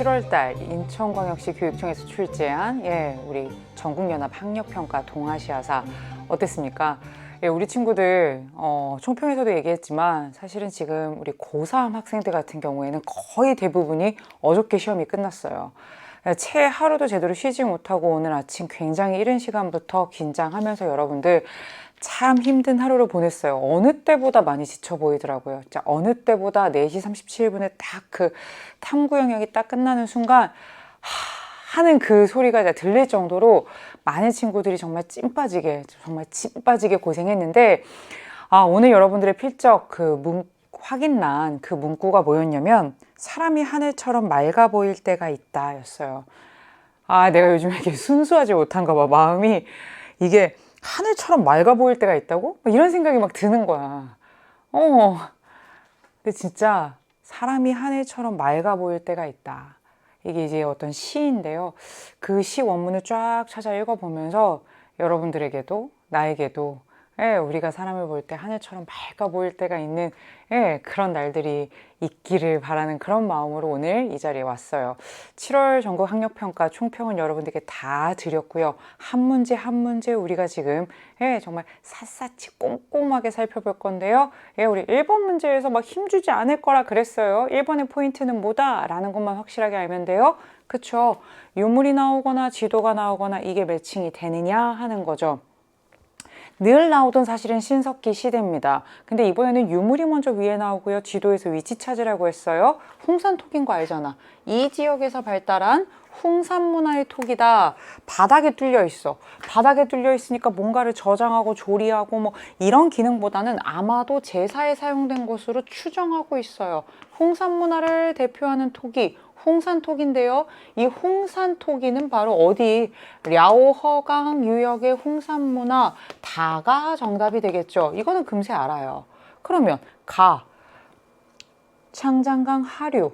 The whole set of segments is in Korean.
7월달 인천광역시 교육청에서 출제한 우리 전국연합 학력평가 동아시아사 어땠습니까? 우리 친구들 총평에서도 얘기했지만 사실은 지금 우리 고3 학생들 같은 경우에는 거의 대부분이 어저께 시험이 끝났어요. 채 하루도 제대로 쉬지 못하고 오늘 아침 굉장히 이른 시간부터 긴장하면서 여러분들 참 힘든 하루를 보냈어요. 어느 때보다 많이 지쳐 보이더라고요. 진짜 어느 때보다 4시 37분에 딱 그 탐구 영역이 딱 끝나는 순간 하는 그 소리가 들릴 정도로 많은 친구들이 정말 찐 빠지게 고생했는데, 오늘 여러분들의 필적 확인란 그 문구가 뭐였냐면 사람이 하늘처럼 맑아 보일 때가 있다 였어요. 내가 요즘에 이렇게 순수하지 못한가 봐. 마음이 이게 하늘처럼 맑아 보일 때가 있다고? 이런 생각이 막 드는 거야. 근데 진짜 사람이 하늘처럼 맑아 보일 때가 있다. 이게 이제 어떤 시인데요. 그 시 원문을 쫙 찾아 읽어보면서 여러분들에게도 나에게도 우리가 사람을 볼 때 하늘처럼 맑아 보일 때가 있는 그런 날들이 있기를 바라는 그런 마음으로 오늘 이 자리에 왔어요. 7월 전국 학력평가 총평은 여러분들께 다 드렸고요. 한 문제 한 문제 우리가 지금 정말 샅샅이 꼼꼼하게 살펴볼 건데요. 우리 1번 문제에서 막 힘주지 않을 거라 그랬어요. 1번의 포인트는 뭐다? 라는 것만 확실하게 알면 돼요. 그쵸? 유물이 나오거나 지도가 나오거나 이게 매칭이 되느냐 하는 거죠. 늘 나오던 사실은 신석기 시대입니다. 근데 이번에는 유물이 먼저 위에 나오고요. 지도에서 위치 찾으라고 했어요. 홍산톡인 거 알잖아. 이 지역에서 발달한 홍산 문화의 톡이다. 바닥에 뚫려 있어. 바닥에 뚫려 있으니까 뭔가를 저장하고 조리하고 뭐 이런 기능보다는 아마도 제사에 사용된 것으로 추정하고 있어요. 홍산 문화를 대표하는 톡이 홍산톡인데요. 이 홍산톡이는 바로 어디? 랴오허강 유역의 홍산문화 다가 정답이 되겠죠. 이거는 금세 알아요. 그러면 창장강 하류,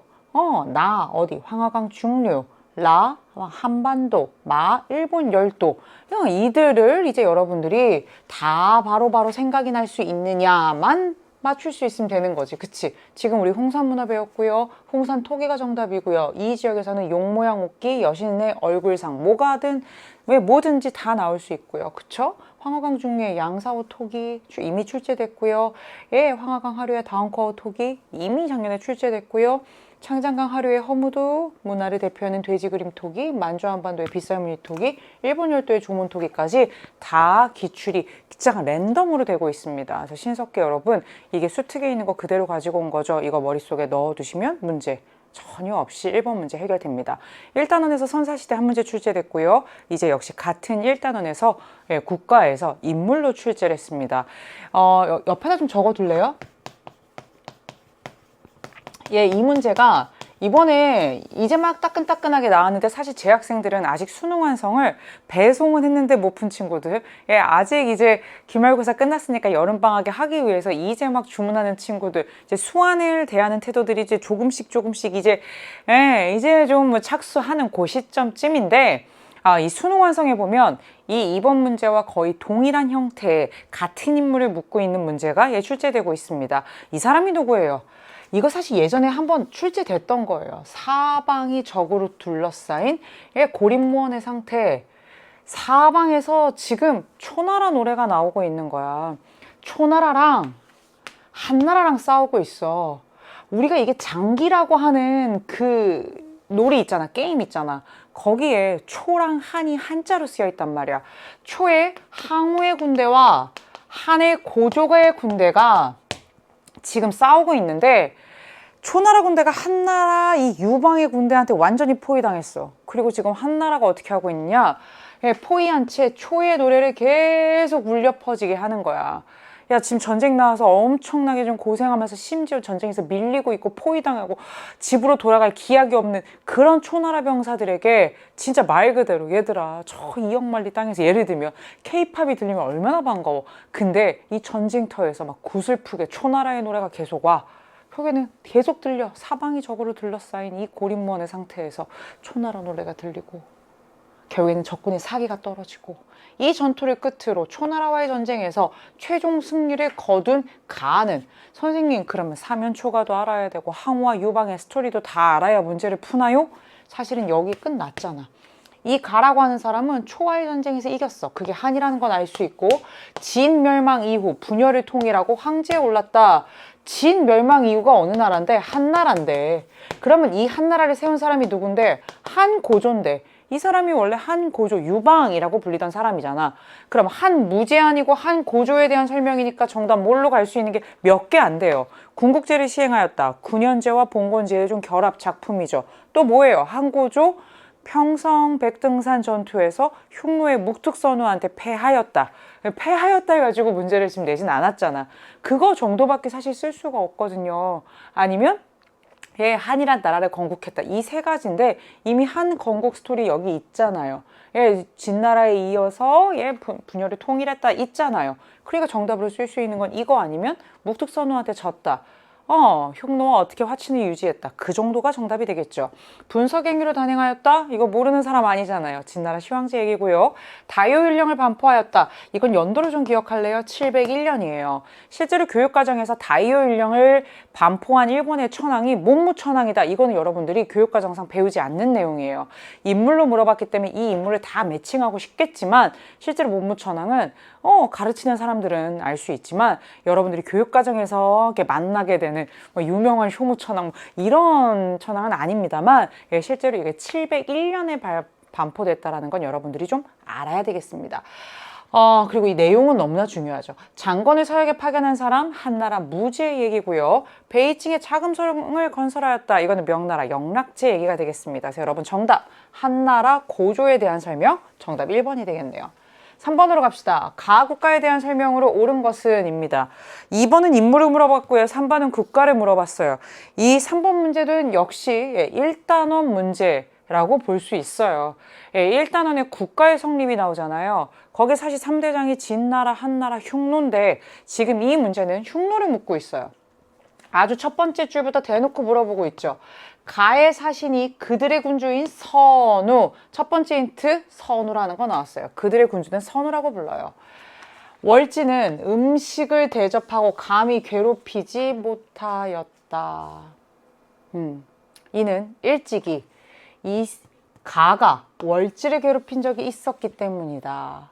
나 어디? 황하강 중류, 라 한반도, 마 일본 열도. 이들을 이제 여러분들이 다 바로바로 생각이 날 수 있느냐만 맞출 수 있으면 되는 거지. 그치? 지금 우리 홍산문화 배웠고요. 홍산토기가 정답이고요. 이 지역에서는 용모양 옷기, 여신의 얼굴상, 뭐든지 다 나올 수 있고요. 그쵸? 황하강 중류의 양사호 토기 이미 출제됐고요. 황하강 하류의 다운커어 토기 이미 작년에 출제됐고요. 창장강 하류의 허무도 문화를 대표하는 돼지 그림 토기, 만주 한반도의 빗살무늬 토기, 일본 열도의 조문 토기까지 다 기출이 진짜 랜덤으로 되고 있습니다. 그래서 신석기 여러분, 이게 수특에 있는 거 그대로 가지고 온 거죠. 이거 머릿속에 넣어두시면 문제 전혀 없이 1번 문제 해결됩니다. 1단원에서 선사시대 한 문제 출제됐고요. 이제 역시 같은 1단원에서 국가에서 인물로 출제를 했습니다. 옆에다 좀 적어둘래요? 이 문제가 이번에 이제 막 따끈따끈하게 나왔는데 사실 제 학생들은 아직 수능 완성을 배송은 했는데 못 푼 친구들, 아직 이제 기말고사 끝났으니까 여름방학에 하기 위해서 이제 막 주문하는 친구들, 이제 수완을 대하는 태도들이 이제 조금씩 이제 좀 착수하는 그 시점쯤인데, 이 수능 완성에 보면 이 2번 문제와 거의 동일한 형태의 같은 인물을 묻고 있는 문제가 출제되고 있습니다. 이 사람이 누구예요? 이거 사실 예전에 한번 출제됐던 거예요. 사방이 적으로 둘러싸인 고립무원의 상태. 사방에서 지금 초나라 노래가 나오고 있는 거야. 초나라랑 한나라랑 싸우고 있어. 우리가 이게 장기라고 하는 그 놀이 있잖아. 게임 있잖아. 거기에 초랑 한이 한자로 쓰여 있단 말이야. 초의 항우의 군대와 한의 고조의 군대가 지금 싸우고 있는데, 초나라 군대가 한나라 이 유방의 군대한테 완전히 포위당했어. 그리고 지금 한나라가 어떻게 하고 있느냐, 포위한 채 초의 노래를 계속 울려 퍼지게 하는 거야. 지금 전쟁 나와서 엄청나게 좀 고생하면서 심지어 전쟁에서 밀리고 있고 포위당하고 집으로 돌아갈 기약이 없는 그런 초나라 병사들에게 진짜 말 그대로, 얘들아 저 이억만리 땅에서 예를 들면 케이팝이 들리면 얼마나 반가워. 근데 이 전쟁터에서 막 구슬프게 초나라의 노래가 계속 와. 벽에는 계속 들려. 사방이 적으로 둘러싸인 이 고립무원의 상태에서 초나라 노래가 들리고, 결국에는 적군의 사기가 떨어지고, 이 전투를 끝으로 초나라와의 전쟁에서 최종 승리를 거둔 가는, 선생님 그러면 사면초가도 알아야 되고 항우와 유방의 스토리도 다 알아야 문제를 푸나요? 사실은 여기 끝났잖아. 이 가라고 하는 사람은 초와의 전쟁에서 이겼어. 그게 한이라는 건 알 수 있고, 진 멸망 이후 분열을 통일하고 황제에 올랐다. 진 멸망 이후가 어느 나라인데? 한나라인데. 그러면 이 한나라를 세운 사람이 누군데? 한고조인데. 이 사람이 원래 한고조, 유방이라고 불리던 사람이잖아. 그럼 한무제한이고 한고조에 대한 설명이니까 정답 뭘로 갈 수 있는 게 몇 개 안 돼요. 군국제를 시행하였다. 군현제와 봉건제의 좀 결합 작품이죠. 또 뭐예요? 한고조 평성 백등산 전투에서 흉노의 묵특선우한테 패하였다. 패하였다 해가지고 문제를 지금 내진 않았잖아. 그거 정도밖에 사실 쓸 수가 없거든요. 아니면 예, 한이란 나라를 건국했다. 이 세 가지인데 이미 한 건국 스토리 여기 있잖아요. 예, 진나라에 이어서 예, 분열을 통일했다 있잖아요. 그러니까 정답으로 쓸 수 있는 건 이거 아니면 묵특선우한테 졌다. 흉노와 어떻게 화친을 유지했다. 그 정도가 정답이 되겠죠. 분서갱유를 단행하였다? 이거 모르는 사람 아니잖아요. 진나라 시황제 얘기고요. 다효율령을 반포하였다. 이건 연도를 좀 기억할래요? 701년이에요. 실제로 교육과정에서 다효율령을 반포한 일본의 천황이 몸무천황이다. 이거는 여러분들이 교육과정상 배우지 않는 내용이에요. 인물로 물어봤기 때문에 이 인물을 다 매칭하고 싶겠지만 실제로 몸무천황은 가르치는 사람들은 알 수 있지만 여러분들이 교육과정에서 이렇게 만나게 되는 뭐 유명한 효무천황 이런 천황은 아닙니다만 예, 실제로 이게 701년에 반포됐다라는 건 여러분들이 좀 알아야 되겠습니다. 그리고 이 내용은 너무나 중요하죠. 장건을 서역에 파견한 사람 한나라 무제의 얘기고요. 베이징에 자금성을 건설하였다. 이거는 명나라 영락제 얘기가 되겠습니다. 그래서 여러분 정답 한나라 고조에 대한 설명 정답 1번이 되겠네요. 3번으로 갑시다. 가국가에 대한 설명으로 옳은 것은 입니다. 2번은 인물을 물어봤고요. 3번은 국가를 물어봤어요. 이 3번 문제는 역시 1단원 문제라고 볼 수 있어요. 1단원에 국가의 성립이 나오잖아요. 거기 사실 3대장이 진나라, 한나라, 흉노인데 지금 이 문제는 흉노를 묻고 있어요. 아주 첫 번째 줄부터 대놓고 물어보고 있죠. 가의 사신이 그들의 군주인 선우. 첫 번째 힌트 선우라는 거 나왔어요. 그들의 군주는 선우라고 불러요. 월지는 음식을 대접하고 감히 괴롭히지 못하였다. 이는 일찍이 이 가가 월지를 괴롭힌 적이 있었기 때문이다.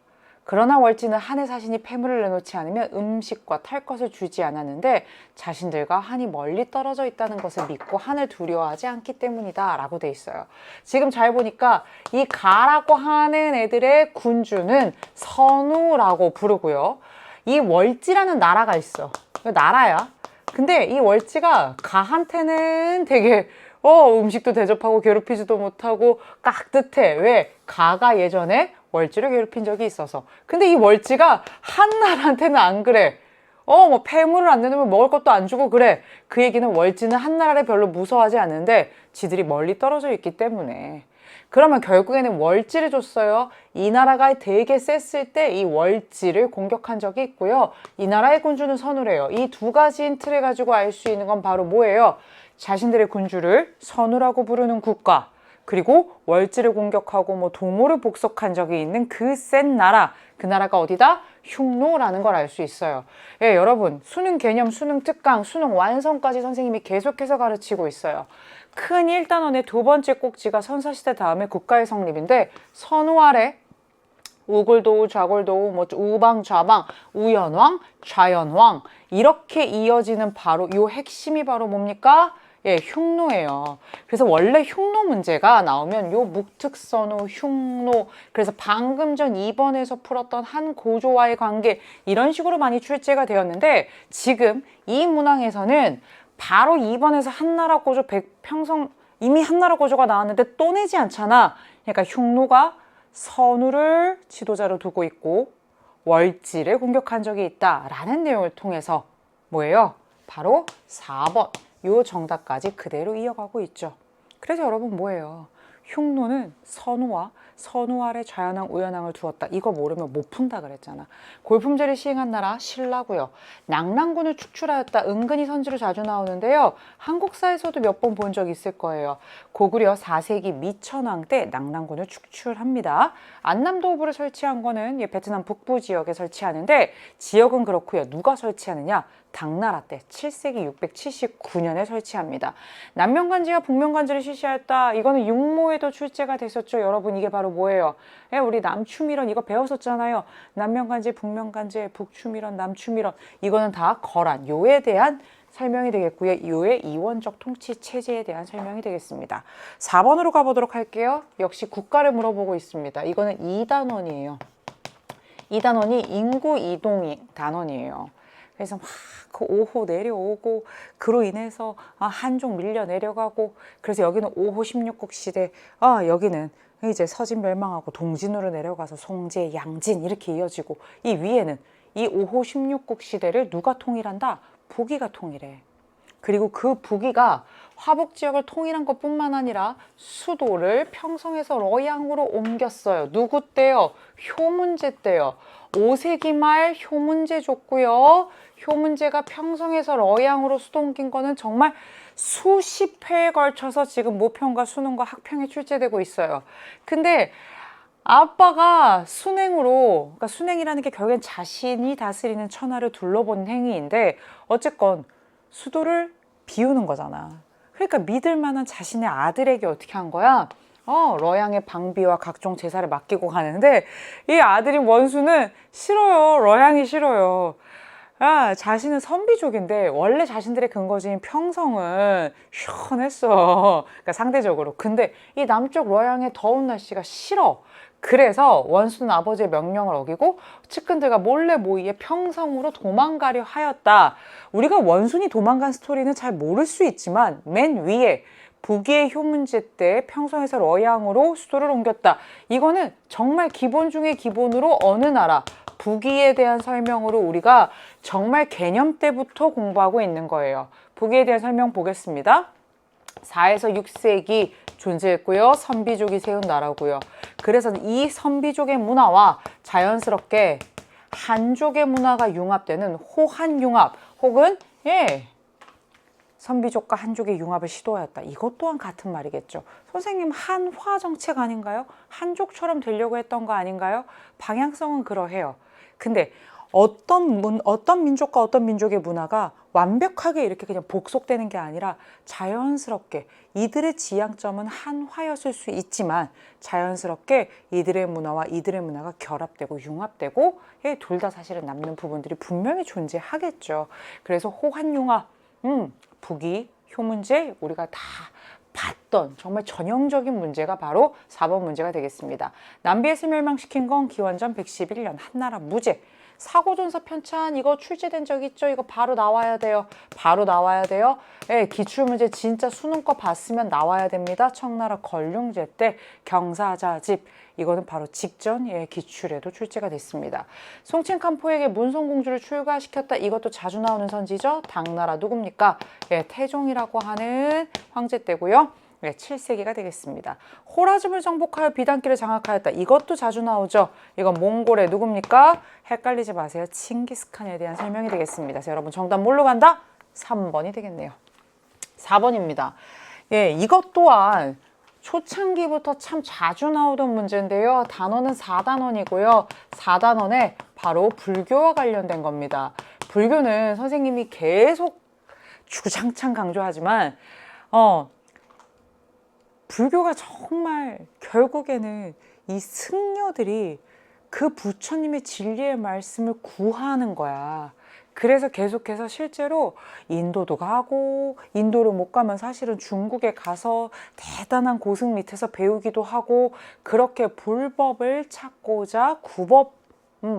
그러나 월지는 한의 사신이 폐물을 내놓지 않으면 음식과 탈 것을 주지 않았는데 자신들과 한이 멀리 떨어져 있다는 것을 믿고 한을 두려워하지 않기 때문이다 라고 돼 있어요. 지금 잘 보니까 이 가라고 하는 애들의 군주는 선우라고 부르고요. 이 월지라는 나라가 있어. 나라야. 근데 이 월지가 가한테는 되게 음식도 대접하고 괴롭히지도 못하고 깍듯해. 왜? 가가 예전에 월지를 괴롭힌 적이 있어서. 근데 이 월지가 한나라한테는 안 그래. 뭐 폐물을 안 내놓으면 먹을 것도 안 주고 그래. 그 얘기는 월지는 한나라를 별로 무서워하지 않는데 지들이 멀리 떨어져 있기 때문에. 그러면 결국에는 월지를 줬어요. 이 나라가 되게 셌을 때 이 월지를 공격한 적이 있고요. 이 나라의 군주는 선우래요. 이 두 가지 힌트를 가지고 알 수 있는 건 바로 뭐예요? 자신들의 군주를 선우라고 부르는 국가, 그리고 월지를 공격하고 뭐 동호를 복속한 적이 있는 그 센 나라, 그 나라가 어디다? 흉노라는 걸 알 수 있어요. 예, 여러분 수능 개념, 수능 특강, 수능 완성까지 선생님이 계속해서 가르치고 있어요. 큰 1단원의 두 번째 꼭지가 선사시대 다음에 국가의 성립인데 선우 아래 우굴도우, 좌굴도우, 뭐 우방, 좌방, 우연왕, 좌연왕 이렇게 이어지는 바로 요 핵심이 바로 뭡니까? 예, 흉노예요. 그래서 원래 흉노 문제가 나오면 요 묵특선우, 흉노, 그래서 방금 전 2번에서 풀었던 한고조와의 관계 이런 식으로 많이 출제가 되었는데 지금 이 문항에서는 바로 2번에서 한나라 고조 백평성 이미 한나라 고조가 나왔는데 또 내지 않잖아. 그러니까 흉노가 선우를 지도자로 두고 있고 월지를 공격한 적이 있다라는 내용을 통해서 뭐예요? 바로 4번 요 정답까지 그대로 이어가고 있죠. 그래서 여러분 뭐예요? 흉노는 선우와 선우 아래 좌연왕, 우연왕을 두었다. 이거 모르면 못 푼다 그랬잖아. 골품제를 시행한 나라 신라고요. 낙랑군을 축출하였다. 은근히 선지로 자주 나오는데요. 한국사에서도 몇 번 본 적 있을 거예요. 고구려 4세기 미천왕 때 낙랑군을 축출합니다. 안남도읍을 설치한 거는 베트남 북부 지역에 설치하는데 지역은 그렇고요. 누가 설치하느냐? 당나라 때 7세기 679년에 설치합니다. 남명간지와 북명간지를 실시하였다. 이거는 육모에도 출제가 됐었죠. 여러분 이게 바로 뭐예요? 우리 남추밀원 이거 배웠었잖아요. 남명간지, 북명간지, 북추밀원, 남추밀원 이거는 다 거란, 요에 대한 설명이 되겠고요. 요의 이원적 통치 체제에 대한 설명이 되겠습니다. 4번으로 가보도록 할게요. 역시 국가를 물어보고 있습니다. 이거는 2단원이에요. 2단원이 인구 이동 단원이에요. 그래서 막 그 5호 내려오고 그로 인해서 한족 밀려 내려가고 그래서 여기는 5호 16국 시대 여기는 이제 서진 멸망하고 동진으로 내려가서 송제, 양진 이렇게 이어지고 이 위에는 이 5호 16국 시대를 누가 통일한다? 북이가 통일해. 그리고 그 북이가 화북 지역을 통일한 것뿐만 아니라 수도를 평성에서 러양으로 옮겼어요. 누구 때요? 효문제 때요. 5세기 말 효문제 줬고요. 효문제가 평성에서 러양으로 수도 옮긴 거는 정말 수십 회에 걸쳐서 지금 모평과 수능과 학평에 출제되고 있어요. 근데 아빠가 순행으로, 그러니까 순행이라는 게 결국엔 자신이 다스리는 천하를 둘러본 행위인데 어쨌건 수도를 비우는 거잖아. 그러니까 믿을 만한 자신의 아들에게 어떻게 한 거야? 러양의 방비와 각종 제사를 맡기고 가는데 이 아들인 원수는 싫어요. 러양이 싫어요. 자신은 선비족인데 원래 자신들의 근거지인 평성은 시원했어. 그러니까 상대적으로. 근데 이 남쪽 러양의 더운 날씨가 싫어. 그래서 원수는 아버지의 명령을 어기고 측근들과 몰래 모이에 평성으로 도망가려 하였다. 우리가 원순이 도망간 스토리는 잘 모를 수 있지만 맨 위에 북이의 효문제 때 평성에서 러양으로 수도를 옮겼다. 이거는 정말 기본 중에 기본으로 어느 나라 북이에 대한 설명으로 우리가 정말 개념 때부터 공부하고 있는 거예요. 북이에 대한 설명 보겠습니다. 4에서 6세기 존재했고요. 선비족이 세운 나라고요. 그래서 이 선비족의 문화와 자연스럽게 한족의 문화가 융합되는 호한융합 혹은 선비족과 한족의 융합을 시도하였다. 이것 또한 같은 말이겠죠. 선생님 한화 정책 아닌가요? 한족처럼 되려고 했던 거 아닌가요? 방향성은 그러해요. 근데 어떤 민족과 어떤 민족의 문화가 완벽하게 이렇게 그냥 복속되는 게 아니라 자연스럽게 이들의 지향점은 한화였을 수 있지만 자연스럽게 이들의 문화와 이들의 문화가 결합되고 융합되고 둘 다 사실은 남는 부분들이 분명히 존재하겠죠. 그래서 호환융합, 북이, 효문제 우리가 다 봤던 정말 전형적인 문제가 바로 4번 문제가 되겠습니다. 남비에서 멸망시킨 건 기원전 111년 한나라 무제. 사고존서 편찬 이거 출제된 적 있죠? 이거 바로 나와야 돼요. 바로 나와야 돼요. 기출문제 진짜 수능 거 봤으면 나와야 됩니다. 청나라 걸륭제 때 경사자집 이거는 바로 직전 기출에도 출제가 됐습니다. 송첸칸포에게 문성공주를 출가시켰다. 이것도 자주 나오는 선지죠. 당나라 누굽니까? 태종이라고 하는 황제 때고요. 7세기가 되겠습니다. 호라즘을 정복하여 비단길을 장악하였다. 이것도 자주 나오죠. 이건 몽골의 누굽니까? 헷갈리지 마세요. 칭기스칸에 대한 설명이 되겠습니다. 그래서 여러분 정답 뭘로 간다? 3번이 되겠네요. 4번입니다. 이것 또한 초창기부터 참 자주 나오던 문제인데요. 단원은 4단원이고요. 4단원에 바로 불교와 관련된 겁니다. 불교는 선생님이 계속 주장창 강조하지만 불교가 정말 결국에는 이 승려들이 그 부처님의 진리의 말씀을 구하는 거야. 그래서 계속해서 실제로 인도도 가고 인도를 못 가면 사실은 중국에 가서 대단한 고승 밑에서 배우기도 하고 그렇게 불법을 찾고자 구법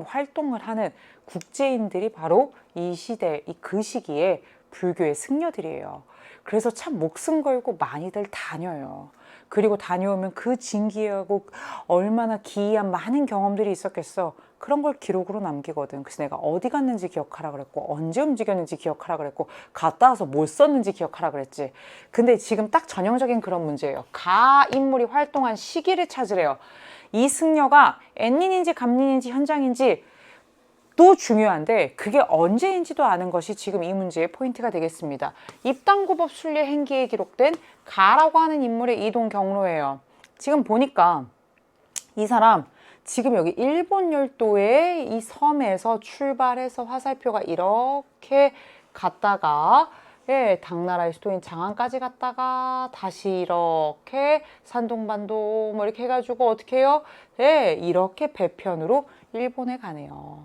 활동을 하는 국제인들이 바로 이 시대, 그 시기에 불교의 승려들이에요. 그래서 참 목숨 걸고 많이들 다녀요. 그리고 다녀오면 그 진기하고 얼마나 기이한 많은 경험들이 있었겠어. 그런 걸 기록으로 남기거든. 그래서 내가 어디 갔는지 기억하라 그랬고 언제 움직였는지 기억하라 그랬고 갔다 와서 뭘 썼는지 기억하라 그랬지. 근데 지금 딱 전형적인 그런 문제예요. 가 인물이 활동한 시기를 찾으래요. 이 승려가 엔닌인지 감닌인지 현장인지 또 중요한데 그게 언제인지도 아는 것이 지금 이 문제의 포인트가 되겠습니다. 입당구법 순례 행기에 기록된 가라고 하는 인물의 이동 경로예요. 지금 보니까 이 사람 지금 여기 일본 열도의 이 섬에서 출발해서 화살표가 이렇게 갔다가 예, 당나라의 수도인 장안까지 갔다가 다시 이렇게 산동반도 뭐 이렇게 해가지고 어떻게 해요? 예, 이렇게 배편으로 일본에 가네요.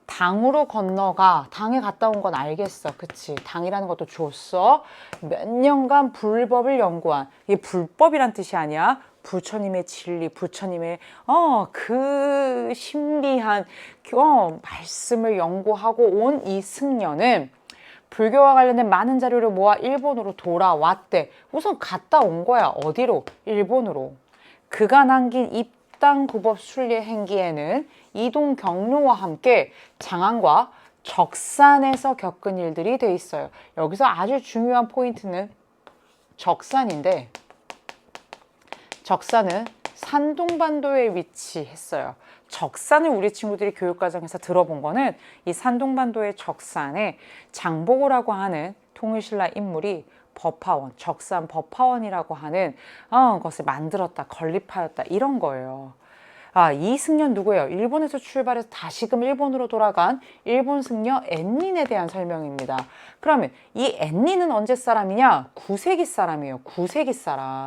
당으로 건너가. 당에 갔다 온 건 알겠어. 그치? 당이라는 것도 줬어. 몇 년간 불법을 연구한. 이게 불법이란 뜻이 아니야. 부처님의 진리, 부처님의 그 신비한 말씀을 연구하고 온 이 승려는 불교와 관련된 많은 자료를 모아 일본으로 돌아왔대. 우선 갔다 온 거야. 어디로? 일본으로. 그가 남긴 입당구법 순례 행기에는 이동 경로와 함께 장안과 적산에서 겪은 일들이 돼 있어요. 여기서 아주 중요한 포인트는 적산인데, 적산은 산동반도에 위치했어요. 적산을 우리 친구들이 교육과정에서 들어본 거는 이 산동반도의 적산에 장보고라고 하는 통일신라 인물이 법화원, 적산 법화원이라고 하는 것을 만들었다, 건립하였다 이런 거예요. 이 승려 누구예요? 일본에서 출발해서 다시금 일본으로 돌아간 일본 승려 엔닌에 대한 설명입니다. 그러면 이 엔닌은 언제 사람이냐? 9세기 사람이에요. 9세기 사람.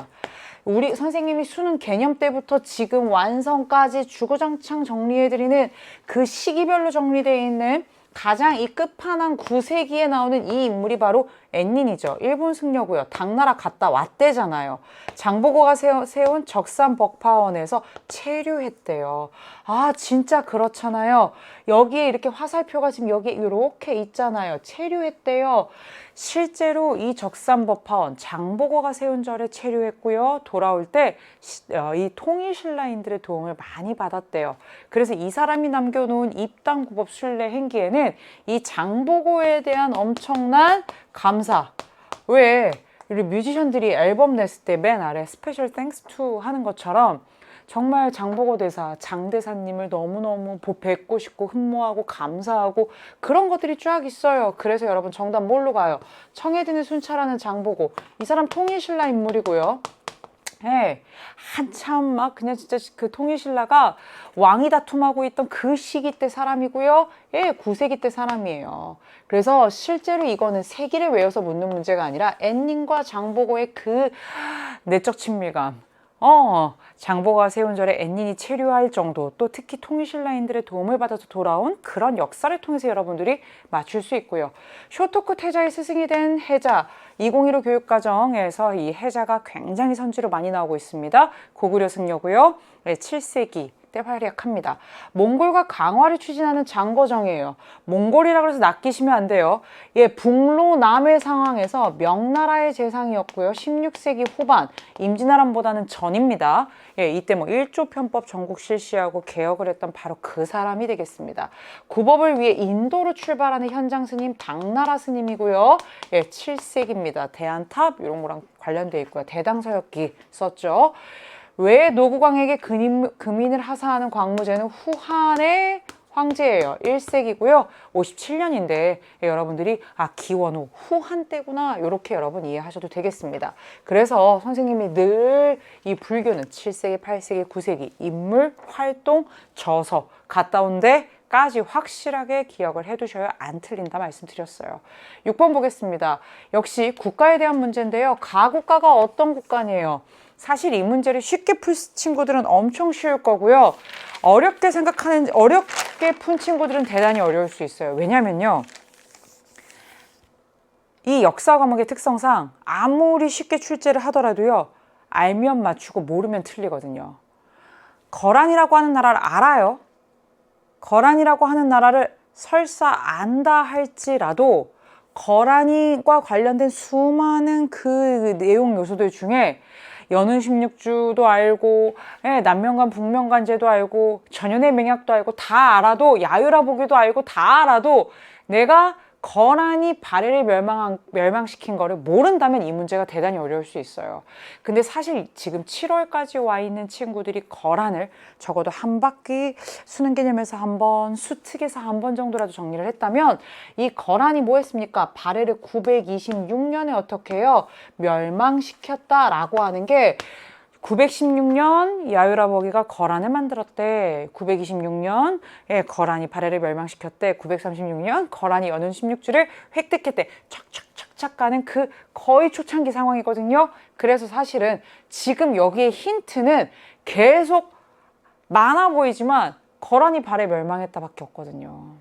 우리 선생님이 수능 개념 때부터 지금 완성까지 주구장창 정리해드리는 그 시기별로 정리되어 있는 가장 이 끝판왕 9세기에 나오는 이 인물이 바로 엔닌이죠. 일본 승려고요. 당나라 갔다 왔대잖아요. 장보고가 세운 적산 법화원에서 체류했대요. 진짜 그렇잖아요. 여기에 이렇게 화살표가 지금 여기 이렇게 있잖아요. 체류했대요. 실제로 이 적산 법화원 장보고가 세운 절에 체류했고요. 돌아올 때 이 통일신라인들의 도움을 많이 받았대요. 그래서 이 사람이 남겨놓은 입당구법 순례 행기에는 이 장보고에 대한 엄청난 감사. 왜 우리 뮤지션들이 앨범 냈을 때 맨 아래 스페셜 땡스 투 하는 것처럼 정말 장보고 대사, 장 대사님을 너무너무 뵙고 싶고 흠모하고 감사하고 그런 것들이 쫙 있어요. 그래서 여러분 정답 뭘로 가요? 청해진의 순찰하는 장보고. 이 사람 통일신라 인물이고요. 예, 한참 막 그냥 진짜 그 통일신라가 왕이 다툼하고 있던 그 시기 때 사람이고요. 예, 9세기 때 사람이에요. 그래서 실제로 이거는 세기를 외워서 묻는 문제가 아니라 엔닌과 장보고의 그 내적 친밀감. 장보고가 세운 절에 엔닌이 체류할 정도, 또 특히 통일신라인들의 도움을 받아서 돌아온 그런 역사를 통해서 여러분들이 맞출 수 있고요. 쇼토쿠 태자의 스승이 된 해자, 2015 교육과정에서 이 해자가 굉장히 선지로 많이 나오고 있습니다. 고구려 승려고요. 7세기 때 활약합니다. 몽골과 강화를 추진하는 장거정이에요. 몽골이라고 해서 낚이시면 안 돼요. 북로남의 상황에서 명나라의 재상이었고요. 16세기 후반, 임진왜란보다는 전입니다. 이때 일조 편법 전국 실시하고 개혁을 했던 바로 그 사람이 되겠습니다. 구법을 위해 인도로 출발하는 현장 스님 당나라 스님이고요. 7세기입니다. 대안탑 이런 거랑 관련되어 있고요. 대당서역기 썼죠. 왜 노구광에게 금인을 하사하는 광무제는 후한의 황제예요. 1세기고요. 57년인데 여러분들이 기원후 후한 때구나 이렇게 여러분 이해하셔도 되겠습니다. 그래서 선생님이 늘 이 불교는 7세기, 8세기, 9세기 인물, 활동, 저서 갔다 온 데까지 확실하게 기억을 해두셔야 안 틀린다 말씀드렸어요. 6번 보겠습니다. 역시 국가에 대한 문제인데요. 가국가가 어떤 국가니에요? 사실 이 문제를 쉽게 풀 친구들은 엄청 쉬울 거고요. 어렵게 푼 친구들은 대단히 어려울 수 있어요. 왜냐면요. 이 역사 과목의 특성상 아무리 쉽게 출제를 하더라도요. 알면 맞추고 모르면 틀리거든요. 거란이라고 하는 나라를 알아요. 거란이라고 하는 나라를 설사 안다 할지라도 거란과 관련된 수많은 그 내용 요소들 중에 연운 16주도 알고 남명간 북명간제도 알고 전연의 맹약도 알고 다 알아도 야유라보기도 알고 다 알아도 내가 거란이 발해를 멸망시킨 거를 모른다면 이 문제가 대단히 어려울 수 있어요. 근데 사실 지금 7월까지 와 있는 친구들이 거란을 적어도 한 바퀴 수능 개념에서 한 번, 수특에서 한 번 정도라도 정리를 했다면 이 거란이 뭐 했습니까? 발해를 926년에 어떻게 해요? 멸망시켰다라고 하는 게 916년 야유라 버기가 거란을 만들었대. 926년 거란이 발해를 멸망시켰대. 936년 거란이 연운 16주를 획득했대. 착착착착 가는 그 거의 초창기 상황이거든요. 그래서 사실은 지금 여기에 힌트는 계속 많아 보이지만 거란이 발해 멸망했다 밖에 없거든요.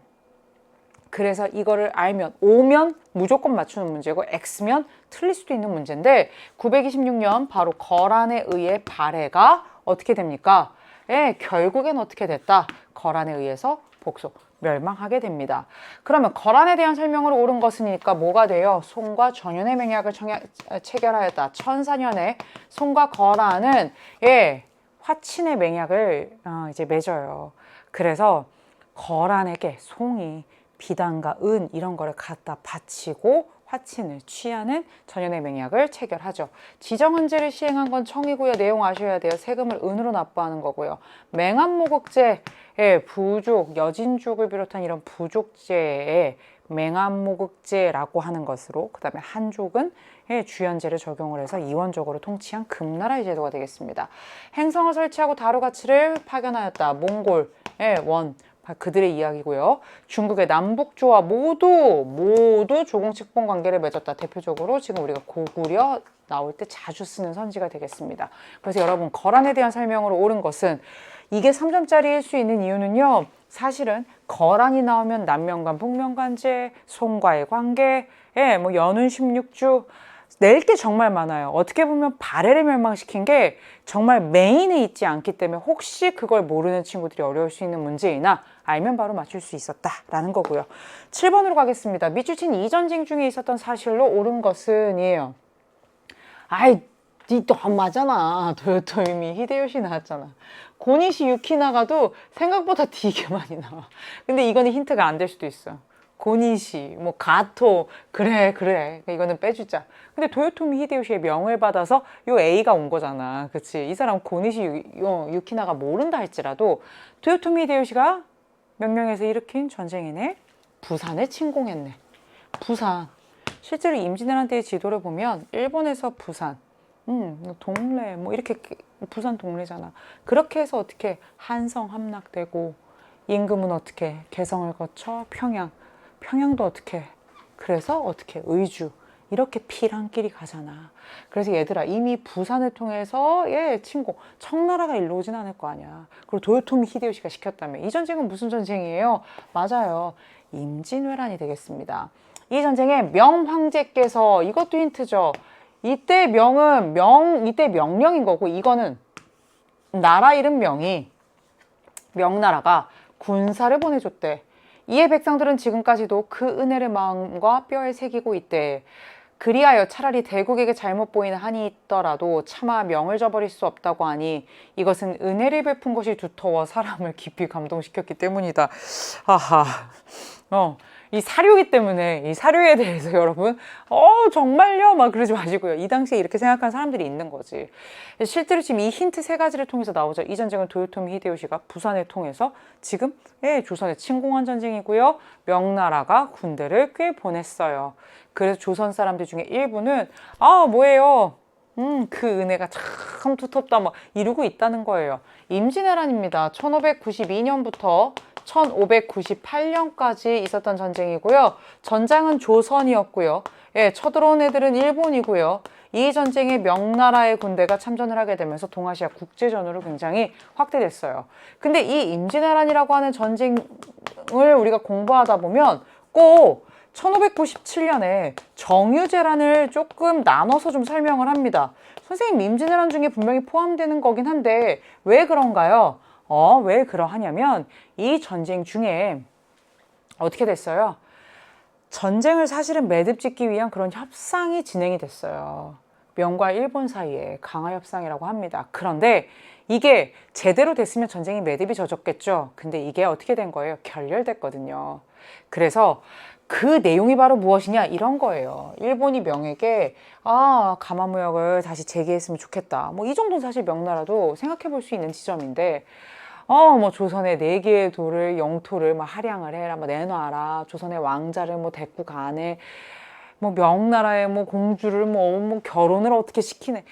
그래서 이거를 알면 O면 무조건 맞추는 문제고 X면 틀릴 수도 있는 문제인데 926년 바로 거란에 의해 발해가 어떻게 됩니까? 결국엔 어떻게 됐다? 거란에 의해서 복소, 멸망하게 됩니다. 그러면 거란에 대한 설명으로 옳은 것이니까 뭐가 돼요? 송과 전윤의 맹약을 체결하였다. 1004년에 송과 거란은 화친의 맹약을 이제 맺어요. 그래서 거란에게 송이 비단과 은 이런 거를 갖다 바치고 화친을 취하는 전연의 맹약을 체결하죠. 지정은제를 시행한 건 청이고요. 내용 아셔야 돼요. 세금을 은으로 납부하는 거고요. 맹암모국제, 부족, 여진족을 비롯한 이런 부족제에 맹암모국제라고 하는 것으로, 그 다음에 한족은 주연제를 적용을 해서 이원적으로 통치한 금나라의 제도가 되겠습니다. 행성을 설치하고 다루가치를 파견하였다. 몽골, 원, 그들의 이야기고요. 중국의 남북조와 모두 조공측본 관계를 맺었다. 대표적으로 지금 우리가 고구려 나올 때 자주 쓰는 선지가 되겠습니다. 그래서 여러분 거란에 대한 설명으로 옳은 것은 이게 3점짜리일 수 있는 이유는요. 사실은 거란이 나오면 남명간 북명간제, 송과의 관계, 뭐 연운 16주 낼 게 정말 많아요. 어떻게 보면 발해를 멸망시킨 게 정말 메인에 있지 않기 때문에 혹시 그걸 모르는 친구들이 어려울 수 있는 문제이나 알면 바로 맞출 수 있었다라는 거고요. 7번으로 가겠습니다. 미주친 이전쟁 중에 있었던 사실로 옳은 것은 이에요. 아이, 니도 안 맞잖아. 도요토미 히데요시 나왔잖아. 고니시 유키나가도 생각보다 되게 많이 나와. 근데 이거는 힌트가 안 될 수도 있어. 고니시, 뭐 가토, 그래. 이거는 빼주자. 근데 도요토미 히데요시의 명을 받아서 요 A가 온 거잖아. 그치? 이 사람 고니시 유키나가 모른다 할지라도 도요토미 히데요시가 명령해서 일으킨 전쟁이네. 부산을 침공했네. 부산. 실제로 임진왜란 때의 지도를 보면 일본에서 부산, 동래, 뭐 이렇게 부산 동래잖아. 그렇게 해서 어떻게 한성 함락되고 임금은 어떻게 개성을 거쳐 평양도 어떻게 그래서 어떻게 의주 이렇게 피랑길이 가잖아. 그래서 얘들아 이미 부산을 통해서 침공 청나라가 일로 오진 않을 거 아니야. 그리고 도요토미 히데요시가 시켰다며. 이 전쟁은 무슨 전쟁이에요? 맞아요. 임진왜란이 되겠습니다. 이 전쟁에 명황제께서 이것도 힌트죠. 이때 명은 이때 명령인 거고 이거는 나라 이름 명이 명나라가 군사를 보내줬대. 이에 백성들은 지금까지도 그 은혜를 마음과 뼈에 새기고 있대. 그리하여 차라리 대국에게 잘못 보이는 한이 있더라도 차마 명을 저버릴 수 없다고 하니 이것은 은혜를 베푼 것이 두터워 사람을 깊이 감동시켰기 때문이다. 아하. 이 사료이기 때문에 이 사료에 대해서 여러분 정말요? 막 그러지 마시고요. 이 당시에 이렇게 생각하는 사람들이 있는 거지. 실제로 지금 이 힌트 세 가지를 통해서 나오죠. 이 전쟁은 도요토미 히데요시가 부산을 통해서 지금 조선에 침공한 전쟁이고요. 명나라가 군대를 꽤 보냈어요. 그래서 조선 사람들 중에 일부는 뭐예요? 그 은혜가 참 두텁다 막 이러고 있다는 거예요. 임진왜란입니다. 1592년부터 1598년까지 있었던 전쟁이고요. 전장은 조선이었고요. 쳐들어온 애들은 일본이고요. 이 전쟁에 명나라의 군대가 참전을 하게 되면서 동아시아 국제전으로 굉장히 확대됐어요. 근데 이 임진왜란이라고 하는 전쟁을 우리가 공부하다 보면 꼭 1597년에 정유재란을 조금 나눠서 좀 설명을 합니다. 선생님 임진왜란 중에 분명히 포함되는 거긴 한데 왜 그런가요? 왜 그러하냐면 이 전쟁 중에 어떻게 됐어요? 전쟁을 사실은 매듭짓기 위한 그런 협상이 진행이 됐어요. 명과 일본 사이에 강화협상이라고 합니다. 그런데 이게 제대로 됐으면 전쟁이 매듭이 젖었겠죠. 근데 이게 어떻게 된 거예요? 결렬됐거든요. 그래서 그 내용이 바로 무엇이냐 이런 거예요. 일본이 명에게 가마무역을 다시 재개했으면 좋겠다. 뭐 이 정도는 사실 명나라도 생각해 볼 수 있는 지점인데 뭐 조선의 4개의 도를 영토를 막 할양을 해라, 뭐 내놔라, 조선의 왕자를 뭐 데리고 가네, 뭐 명나라의 뭐 공주를 뭐 결혼을 어떻게 시키네.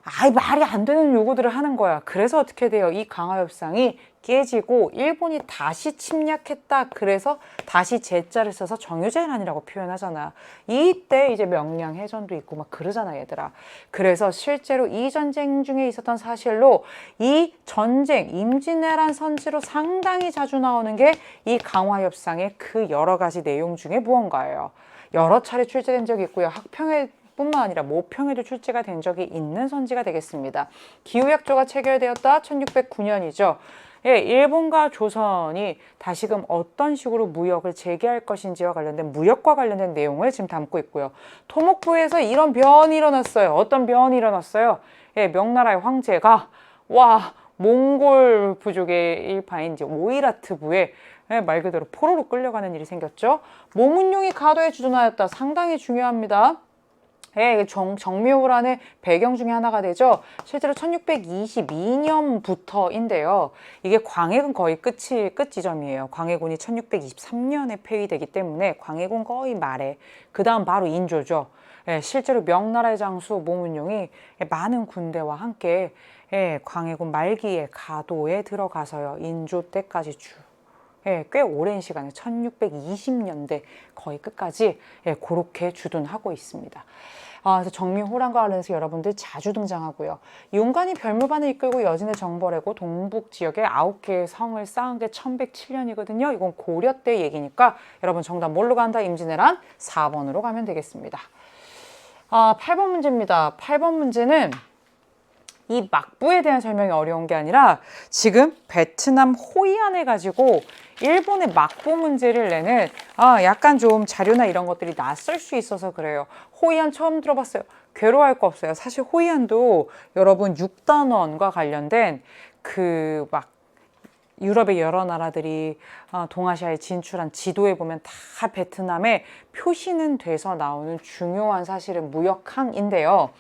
아이 말이 안 되는 요구들을 하는 거야. 그래서 어떻게 돼요? 이 강화협상이 깨지고 일본이 다시 침략했다. 그래서 다시 제자를 써서 정유재난이라고 표현하잖아. 이때 이제 명량해전도 있고 막 그러잖아, 얘들아. 그래서 실제로 이 전쟁 중에 있었던 사실로 이 전쟁, 임진왜란 선지로 상당히 자주 나오는 게 이 강화협상의 그 여러 가지 내용 중에 무언가예요. 여러 차례 출제된 적이 있고요. 학평에 뿐만 아니라 모평에도 출제가 된 적이 있는 선지가 되겠습니다. 기후약조가 체결되었다 1609년이죠. 예, 일본과 조선이 다시금 어떤 식으로 무역을 재개할 것인지와 관련된 무역과 관련된 내용을 지금 담고 있고요. 토목부에서 이런 변이 일어났어요. 어떤 변이 일어났어요? 예, 명나라의 황제가 몽골 부족의 일파인 이제 오이라트부에 말 그대로 포로로 끌려가는 일이 생겼죠. 모문룡이 가도에 주둔하였다. 상당히 중요합니다. 예, 정묘호란의 배경 중에 하나가 되죠. 실제로 1622년부터인데요. 이게 광해군 거의 끝 지점이에요. 광해군이 1623년에 폐위되기 때문에 광해군 거의 말에 그 다음 바로 인조죠. 예, 실제로 명나라의 장수 모문룡이 많은 군대와 함께 광해군 말기에 가도에 들어가서요. 인조 때까지 꽤 오랜 시간에 1620년대 거의 끝까지 그렇게 주둔하고 있습니다. 그래서 정미호란과 관련해서 여러분들 자주 등장하고요. 윤관이 별무반을 이끌고 여진을 정벌하고 동북 지역에 9개의 성을 쌓은 게 1107년이거든요. 이건 고려 때 얘기니까 여러분 정답 뭘로 간다? 임진왜란 4번으로 가면 되겠습니다. 8번 문제입니다. 8번 문제는 이 막부에 대한 설명이 어려운 게 아니라 지금 베트남 호이안을 가지고 일본의 막부 문제를 내는 약간 좀 자료나 이런 것들이 낯설 수 있어서 그래요. 호이안 처음 들어봤어요. 괴로워할 거 없어요. 사실 호이안도 여러분 6단원과 관련된 그 막 유럽의 여러 나라들이 동아시아에 진출한 지도에 보면 다 베트남의 표시는 돼서 나오는 중요한 사실은 무역항인데요.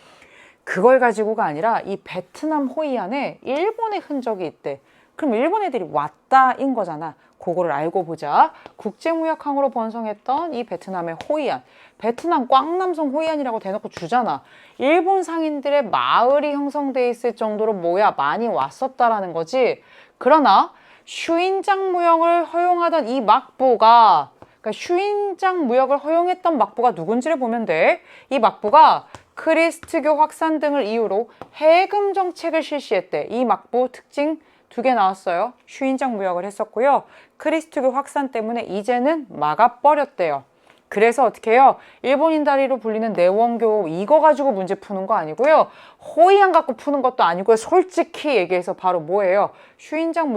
그걸 가지고가 아니라 이 베트남 호이안에 일본의 흔적이 있대. 그럼 일본 애들이 왔다인 거잖아. 그거를 알고 보자. 국제무역항으로 번성했던 이 베트남의 호이안. 베트남 꽝남성 호이안이라고 대놓고 주잖아. 일본 상인들의 마을이 형성돼 있을 정도로 많이 왔었다라는 거지. 그러나 슈인장 무역을 허용하던 이 막부가 그러니까 슈인장 무역을 허용했던 막부가 누군지를 보면 돼. 이 막부가 크리스트교 확산 등을 이유로 해금 정책을 실시했대. 이 막부 특징 2개 나왔어요. 슈인장 무역을 했었고요. 크리스트교 확산 때문에 이제는 막아버렸대요. 그래서 어떻게 해요? 일본인 다리로 불리는 내원교 이거 가지고 문제 푸는 거 아니고요. 호이안 갖고 푸는 것도 아니고요. 솔직히 얘기해서 바로 뭐예요? 슈인장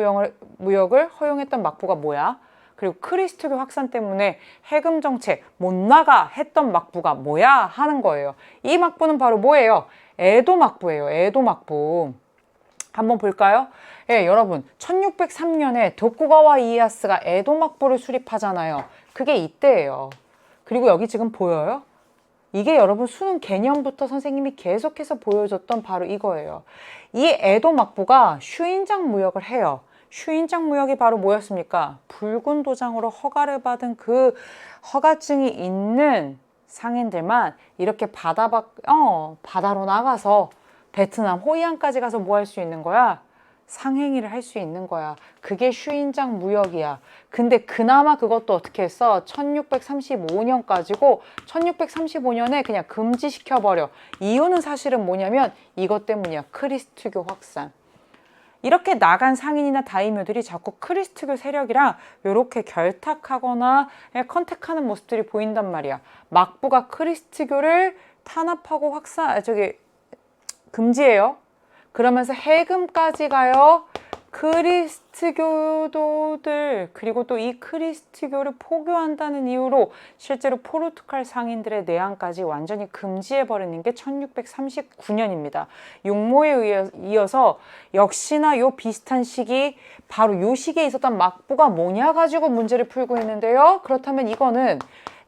무역을 허용했던 막부가 뭐야? 그리고 크리스트교 확산 때문에 해금 정책 못 나가 했던 막부가 뭐야? 하는 거예요. 이 막부는 바로 뭐예요? 에도 막부예요. 에도 막부. 한번 볼까요? 예, 여러분 1603년에 도쿠가와 이에야스가 에도 막부를 수립하잖아요. 그게 이때예요. 그리고 여기 지금 보여요? 이게 여러분 수능 개념부터 선생님이 계속해서 보여줬던 바로 이거예요. 이 에도 막부가 슈인장 무역을 해요. 슈인장 무역이 바로 뭐였습니까? 붉은 도장으로 허가를 받은 그 허가증이 있는 상인들만 이렇게 바다로 나가서 베트남 호이안까지 가서 뭐 할 수 있는 거야? 상행위를 할 수 있는 거야. 그게 슈인장 무역이야. 근데 그나마 그것도 어떻게 했어? 1635년까지고 1635년에 그냥 금지시켜버려. 이유는 사실은 뭐냐면 이것 때문이야. 크리스트교 확산. 이렇게 나간 상인이나 다이묘들이 자꾸 크리스트교 세력이랑 이렇게 결탁하거나 컨택하는 모습들이 보인단 말이야. 막부가 크리스트교를 탄압하고 금지해요. 그러면서 해금까지 가요. 크리스트교도들 그리고 또 이 크리스트교를 포교한다는 이유로 실제로 포르투갈 상인들의 내항까지 완전히 금지해버리는 게 1639년입니다. 용모에 이어서 역시나 요 비슷한 시기 바로 요 시기에 있었던 막부가 뭐냐 가지고 문제를 풀고 있는데요. 그렇다면 이거는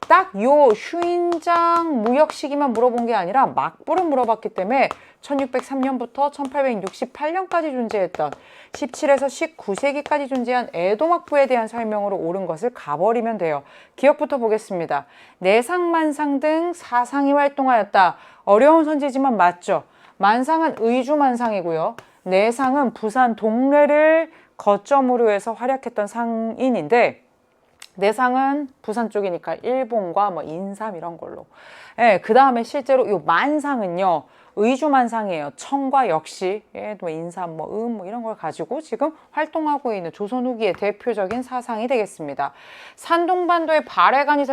딱 요 슈인장 무역 시기만 물어본 게 아니라 막부를 물어봤기 때문에 1603년부터 1868년까지 존재했던 17에서 19세기까지 존재한 에도 막부에 대한 설명으로 옳은 것을 가버리면 돼요. 기억부터 보겠습니다. 내상, 만상 등 사상이 활동하였다. 어려운 선지지만 맞죠? 만상은 의주만상이고요. 내상은 부산 동래를 거점으로 해서 활약했던 상인인데, 내상은 부산 쪽이니까 일본과 뭐 인삼 이런 걸로. 예, 그 다음에 실제로 요 만상은요, 의주만상이에요. 청과 역시, 예, 또 인삼, 뭐 이런 걸 가지고 지금 활동하고 있는 조선 후기의 대표적인 사상이 되겠습니다. 산둥반도에 발해관이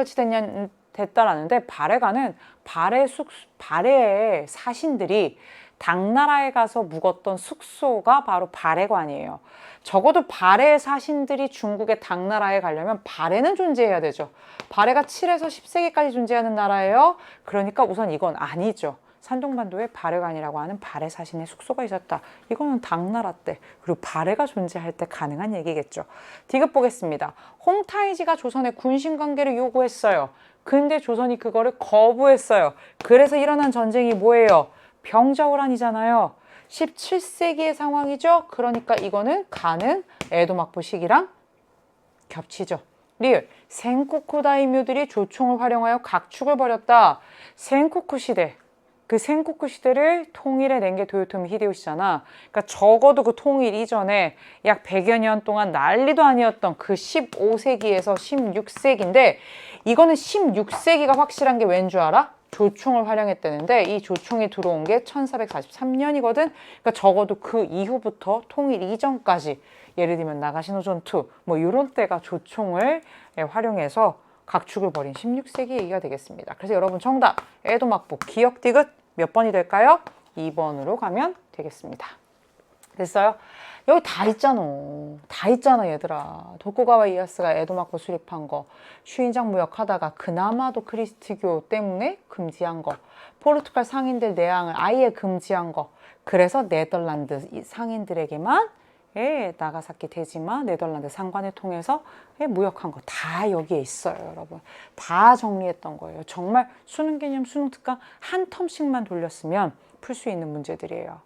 됐다라는데, 발해관은 발해의 사신들이 당나라에 가서 묵었던 숙소가 바로 발해관이에요. 적어도 발해의 사신들이 중국의 당나라에 가려면 발해는 존재해야 되죠. 발해가 7에서 10세기까지 존재하는 나라예요. 그러니까 우선 이건 아니죠. 산둥반도에 발해관이라고 하는 발해 사신의 숙소가 있었다. 이거는 당나라 때, 그리고 발해가 존재할 때 가능한 얘기겠죠. 디귿 보겠습니다. 홍타이지가 조선의 군신 관계를 요구했어요. 근데 조선이 그거를 거부했어요. 그래서 일어난 전쟁이 뭐예요? 병자호란이잖아요. 17세기의 상황이죠. 그러니까 이거는 가는 에도막부 시기랑 겹치죠. 리을, 센코쿠 다이묘들이 조총을 활용하여 각축을 벌였다. 센코쿠 시대, 그 센코쿠 시대를 통일해 낸 게 도요토미 히데요시잖아. 그러니까 적어도 그 통일 이전에 약 100여 년 동안 난리도 아니었던 그 15세기에서 16세기인데, 이거는 16세기가 확실한 게 왠 줄 알아? 조총을 활용했다는데, 이 조총이 들어온 게 1443년이거든. 그러니까 적어도 그 이후부터 통일 이전까지, 예를 들면 나가시노 전투 뭐 이런 때가 조총을 활용해서 각축을 벌인 16세기 얘기가 되겠습니다. 그래서 여러분 정답 에도막부 기억 디귿 몇 번이 될까요? 2번으로 가면 되겠습니다. 됐어요? 여기 다 있잖아. 다 있잖아, 얘들아. 도쿠가와 이에야스가 에도막부 수립한 거, 슈인장 무역하다가 그나마도 그리스도교 때문에 금지한 거, 포르투갈 상인들 내항을 아예 금지한 거, 그래서 네덜란드 상인들에게만 나가사키 대지마 네덜란드 상관을 통해서 무역한 거 다 여기에 있어요, 여러분. 다 정리했던 거예요. 정말 수능 개념, 수능 특강 한 텀씩만 돌렸으면 풀 수 있는 문제들이에요.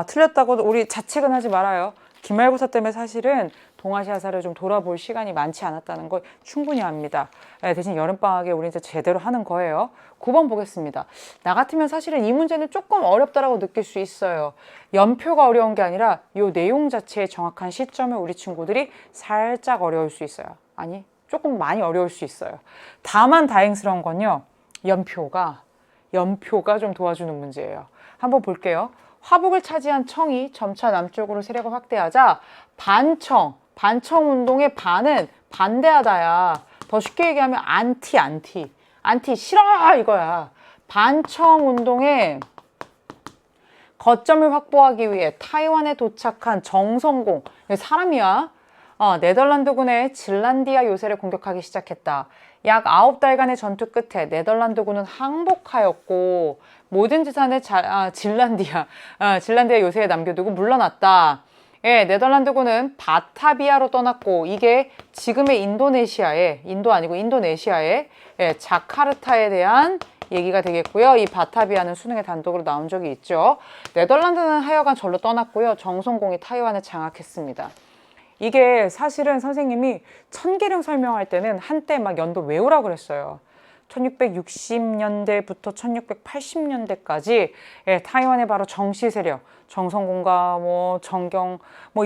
틀렸다고 우리 자책은 하지 말아요. 기말고사 때문에 사실은 동아시아사를 좀 돌아볼 시간이 많지 않았다는 걸 충분히 압니다. 대신 여름방학에 우리 이제 제대로 하는 거예요. 9번 보겠습니다. 나 같으면 사실은 이 문제는 조금 어렵다라고 느낄 수 있어요. 연표가 어려운 게 아니라 이 내용 자체의 정확한 시점에 우리 친구들이 살짝 어려울 수 있어요. 아니, 조금 많이 어려울 수 있어요. 다만 다행스러운 건요, 연표가 좀 도와주는 문제예요. 한번 볼게요. 화북을 차지한 청이 점차 남쪽으로 세력을 확대하자 반청 운동의 반은 반대하다야. 더 쉽게 얘기하면 안티 싫어 이거야. 반청 운동의 거점을 확보하기 위해 타이완에 도착한 정성공, 사람이야. 네덜란드군의 질란디아 요새를 공격하기 시작했다. 약 9달간의 전투 끝에 네덜란드군은 항복하였고 모든 재산을 질란디아 요새에 남겨두고 물러났다. 예, 네덜란드군은 바타비아로 떠났고, 이게 지금의 인도 아니고 인도네시아의 자카르타에 대한 얘기가 되겠고요. 이 바타비아는 수능에 단독으로 나온 적이 있죠. 네덜란드는 하여간 절로 떠났고요. 정성공이 타이완을 장악했습니다. 이게 사실은 선생님이 천계령 설명할 때는 한때 막 연도 외우라고 그랬어요. 1660년대부터 1680년대까지 타이완의 바로 정씨 세력, 정성공과 정경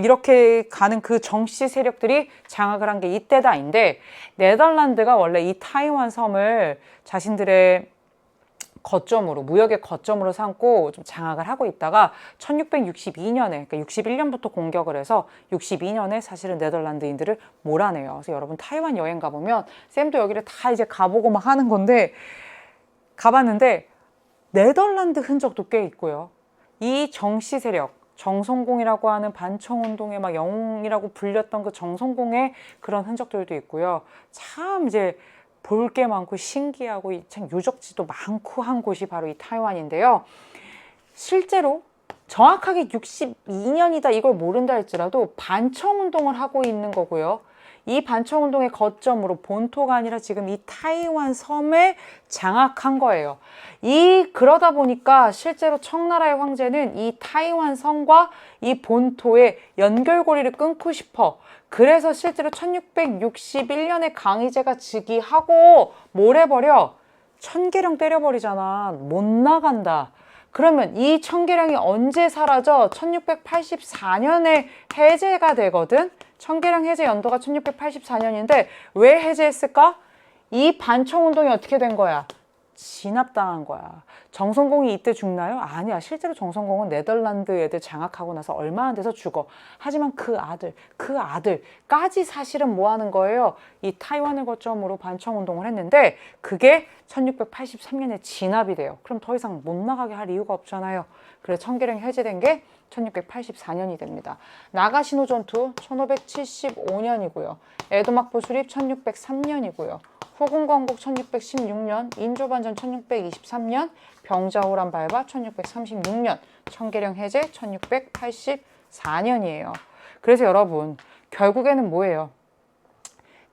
이렇게 가는 그 정씨 세력들이 장악을 한 게 이때다인데, 네덜란드가 원래 이 타이완 섬을 자신들의 거점으로, 무역의 거점으로 삼고 좀 장악을 하고 있다가 1662년에, 그러니까 61년부터 공격을 해서 62년에 사실은 네덜란드인들을 몰아내요. 그래서 여러분 타이완 여행 가보면, 쌤도 여기를 다 이제 가보고 막 하는 건데, 가봤는데 네덜란드 흔적도 꽤 있고요. 이 정씨 세력, 정성공이라고 하는 반청운동의 막 영웅이라고 불렸던 그 정성공의 그런 흔적들도 있고요. 참 이제 볼 게 많고 신기하고 참 유적지도 많고 한 곳이 바로 이 타이완인데요. 실제로 정확하게 62년이다 이걸 모른다 할지라도 반청운동을 하고 있는 거고요. 이 반청운동의 거점으로 본토가 아니라 지금 이 타이완 섬에 장악한 거예요. 그러다 보니까 실제로 청나라의 황제는 이 타이완 섬과 이 본토의 연결고리를 끊고 싶어. 그래서 실제로 1661년에 강희제가 즉위하고 뭘 해버려? 천계령 때려버리잖아. 못 나간다. 그러면 이 청계령이 언제 사라져? 1684년에 해제가 되거든. 청계령 해제 연도가 1684년인데 왜 해제했을까? 이 반청운동이 어떻게 된 거야? 진압당한 거야. 정성공이 이때 죽나요? 아니야. 실제로 정성공은 네덜란드 애들 장악하고 나서 얼마 안 돼서 죽어. 하지만 그 아들까지 사실은 뭐 하는 거예요? 이 타이완을 거점으로 반청운동을 했는데 그게 1683년에 진압이 돼요. 그럼 더 이상 못 나가게 할 이유가 없잖아요. 그래서 청계령이 해제된 게 1684년이 됩니다. 나가시노 전투 1575년이고요. 에도막부 수립 1603년이고요. 후궁건국 1616년, 인조반전 1623년, 병자호란 발바 1636년, 청계령 해제 1684년이에요. 그래서 여러분, 결국에는 뭐예요?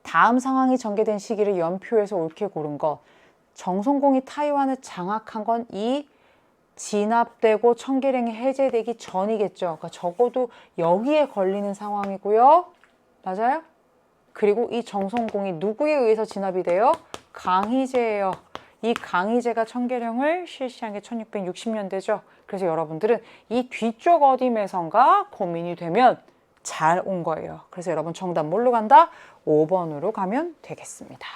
다음 상황이 전개된 시기를 연표해서 옳게 고른 것. 정성공이 타이완을 장악한 건 이 진압되고 청계령이 해제되기 전이겠죠. 그러니까 적어도 여기에 걸리는 상황이고요. 맞아요? 그리고 이 정성공이 누구에 의해서 진압이 돼요? 강희제예요. 이 강희제가 청계령을 실시한 게 1660년대죠. 그래서 여러분들은 이 뒤쪽 어디매선가 고민이 되면 잘 온 거예요. 그래서 여러분 정답 뭘로 간다? 5번으로 가면 되겠습니다.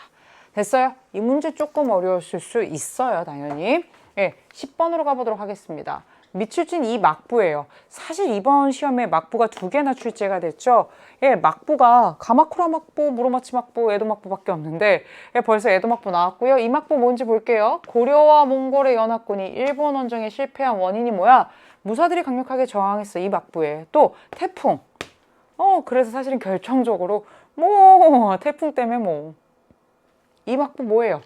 됐어요? 이 문제 조금 어려웠을 수 있어요, 당연히. 네, 10번으로 가보도록 하겠습니다. 밑출진 이 막부예요. 사실 이번 시험에 막부가 2개나 출제가 됐죠. 예, 막부가 가마쿠라 막부, 무로마치 막부, 에도 막부밖에 없는데 예, 벌써 에도 막부 나왔고요. 이 막부 뭔지 볼게요. 고려와 몽골의 연합군이 일본 원정에 실패한 원인이 뭐야? 무사들이 강력하게 저항했어. 이 막부에. 또 태풍. 그래서 사실은 결정적으로 태풍 때문에 이 막부 뭐예요?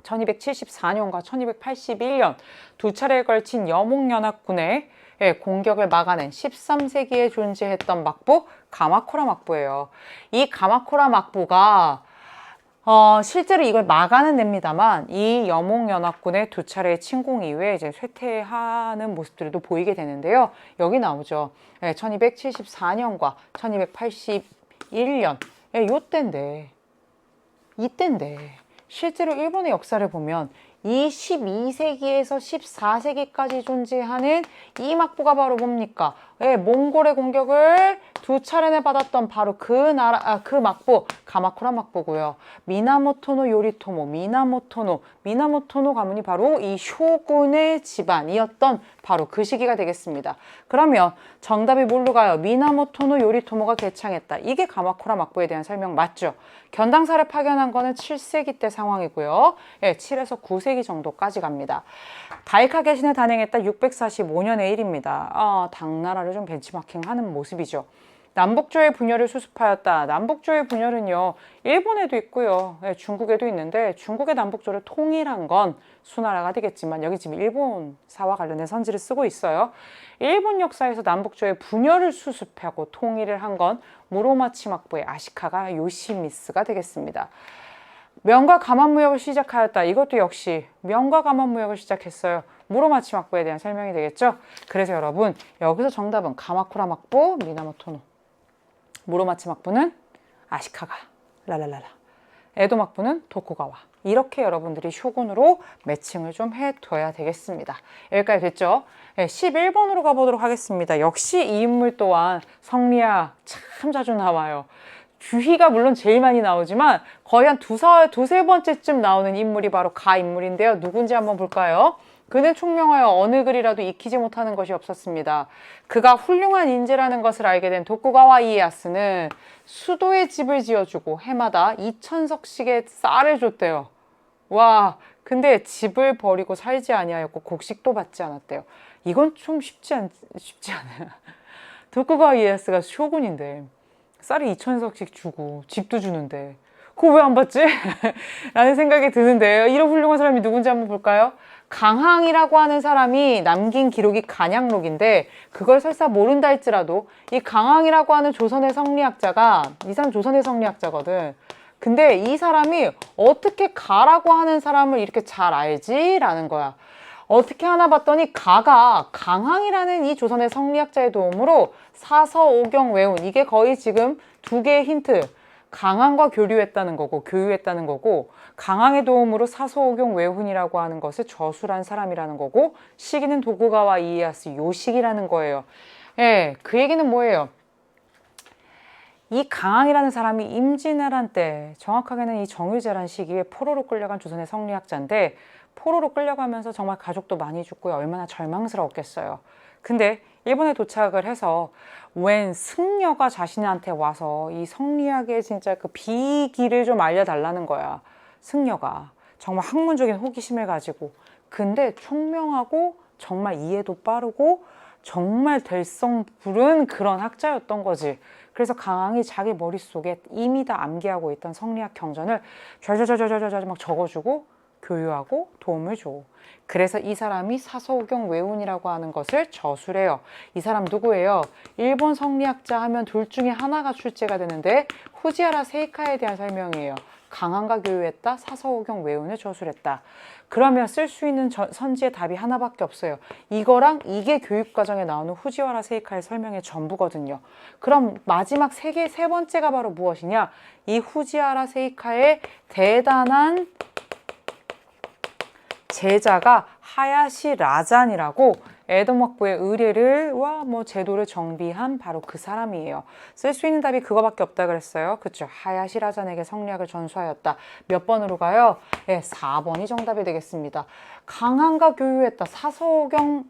1274년과 1281년 두 차례에 걸친 여몽연합군의 공격을 막아낸 13세기에 존재했던 막부 가마쿠라 막부예요. 이 가마쿠라 막부가 실제로 이걸 막아는 냅니다만 이 여몽연합군의 두 차례의 침공 이후에 이제 쇠퇴하는 모습들도 보이게 되는데요. 여기 나오죠. 1274년과 1281년 이때인데 실제로 일본의 역사를 보면 이 12세기에서 14세기까지 존재하는 이 막부가 바로 뭡니까? 몽골의 공격을 두 차례나 받았던 바로 그 막부, 가마쿠라 막부고요. 미나모토노 요리토모, 미나모토노 가문이 바로 이 쇼군의 집안이었던 바로 그 시기가 되겠습니다. 그러면 정답이 뭘로 가요? 미나모토노 요리토모가 개창했다. 이게 가마쿠라 막부에 대한 설명 맞죠? 견당사를 파견한 거는 7세기 때 상황이고요. 7에서 9세기 정도까지 갑니다. 다이카 개신을 단행했다. 645년의 일입니다. 당나라를 좀 벤치마킹하는 모습이죠. 남북조의 분열을 수습하였다. 남북조의 분열은요, 일본에도 있고요, 중국에도 있는데 중국의 남북조를 통일한 건 수나라가 되겠지만 여기 지금 일본사와 관련된 선지를 쓰고 있어요. 일본 역사에서 남북조의 분열을 수습하고 통일을 한 건 무로마치 막부의 아시카가 요시미스가 되겠습니다. 명과 가만 무역을 시작하였다. 이것도 역시 명과 가만 무역을 시작했어요. 무로마치 막부에 대한 설명이 되겠죠. 그래서 여러분 여기서 정답은 가마쿠라 막부, 미나모토노. 무로마치 막부는 아시카가, 랄랄랄라. 에도 막부는 도쿠가와. 이렇게 여러분들이 쇼군으로 매칭을 좀 해둬야 되겠습니다. 여기까지 됐죠? 11번으로 가보도록 하겠습니다. 역시 이 인물 또한 성리학 참 자주 나와요. 주희가 물론 제일 많이 나오지만 거의 한 두세 번째쯤 나오는 인물이 바로 가 인물인데요. 누군지 한번 볼까요? 그는 총명하여 어느 글이라도 익히지 못하는 것이 없었습니다. 그가 훌륭한 인재라는 것을 알게 된 도쿠가와 이에야스는 수도에 집을 지어주고 해마다 2,000석씩의 쌀을 줬대요. 와, 근데 집을 버리고 살지 아니하였고 곡식도 받지 않았대요. 이건 좀 쉽지 않아요. 도쿠가와 이에야스가 쇼군인데 쌀을 2,000석씩 주고 집도 주는데 그거 왜 안 받지? 라는 생각이 드는데 이런 훌륭한 사람이 누군지 한번 볼까요? 강항이라고 하는 사람이 남긴 기록이 간양록인데 그걸 설사 모른다 할지라도 이 강항이라고 하는 조선의 성리학자가 이 사람 조선의 성리학자거든. 근데 이 사람이 어떻게 가라고 하는 사람을 이렇게 잘 알지? 라는 거야. 어떻게 하나 봤더니 가가 강항이라는 이 조선의 성리학자의 도움으로 사서오경 외운 이게 거의 지금 두 개의 힌트. 강항과 교류했다는 거고 교유했다는 거고 강항의 도움으로 사소오경 외훈이라고 하는 것을 저술한 사람이라는 거고 시기는 도쿠가와 이에야스 요식이라는 거예요. 예, 그 얘기는 뭐예요? 이 강항이라는 사람이 임진왜란 때 정확하게는 이 정유재란 시기에 포로로 끌려간 조선의 성리학자인데 포로로 끌려가면서 정말 가족도 많이 죽고요. 얼마나 절망스러웠겠어요. 근데 일본에 도착을 해서 웬 승려가 자신한테 와서 이 성리학의 진짜 그 비기를 좀 알려달라는 거야. 승려가. 정말 학문적인 호기심을 가지고. 근데 총명하고 정말 이해도 빠르고 정말 될성 부른 그런 학자였던 거지. 그래서 강항이 자기 머릿속에 이미 다 암기하고 있던 성리학 경전을 좌좌좌좌좌좌 막 적어주고 교유하고 도움을 줘. 그래서 이 사람이 사소오경 외운이라고 하는 것을 저술해요. 이 사람 누구예요? 일본 성리학자 하면 둘 중에 하나가 출제가 되는데 후지하라 세이카에 대한 설명이에요. 강항과 교유했다. 사소오경 외운을 저술했다. 그러면 쓸 수 있는 선지의 답이 하나밖에 없어요. 이거랑 이게 교육과정에 나오는 후지와라 세이카의 설명의 전부거든요. 그럼 마지막 세 번째가 바로 무엇이냐? 이 후지와라 세이카의 대단한 제자가 하야시 라잔이라고 에도막부의 의례를 제도를 정비한 바로 그 사람이에요. 쓸 수 있는 답이 그거밖에 없다 그랬어요. 그쵸? 하야시 라잔에게 성리학을 전수하였다. 몇 번으로 가요? 네, 4번이 정답이 되겠습니다. 강항과 교유했다. 사소경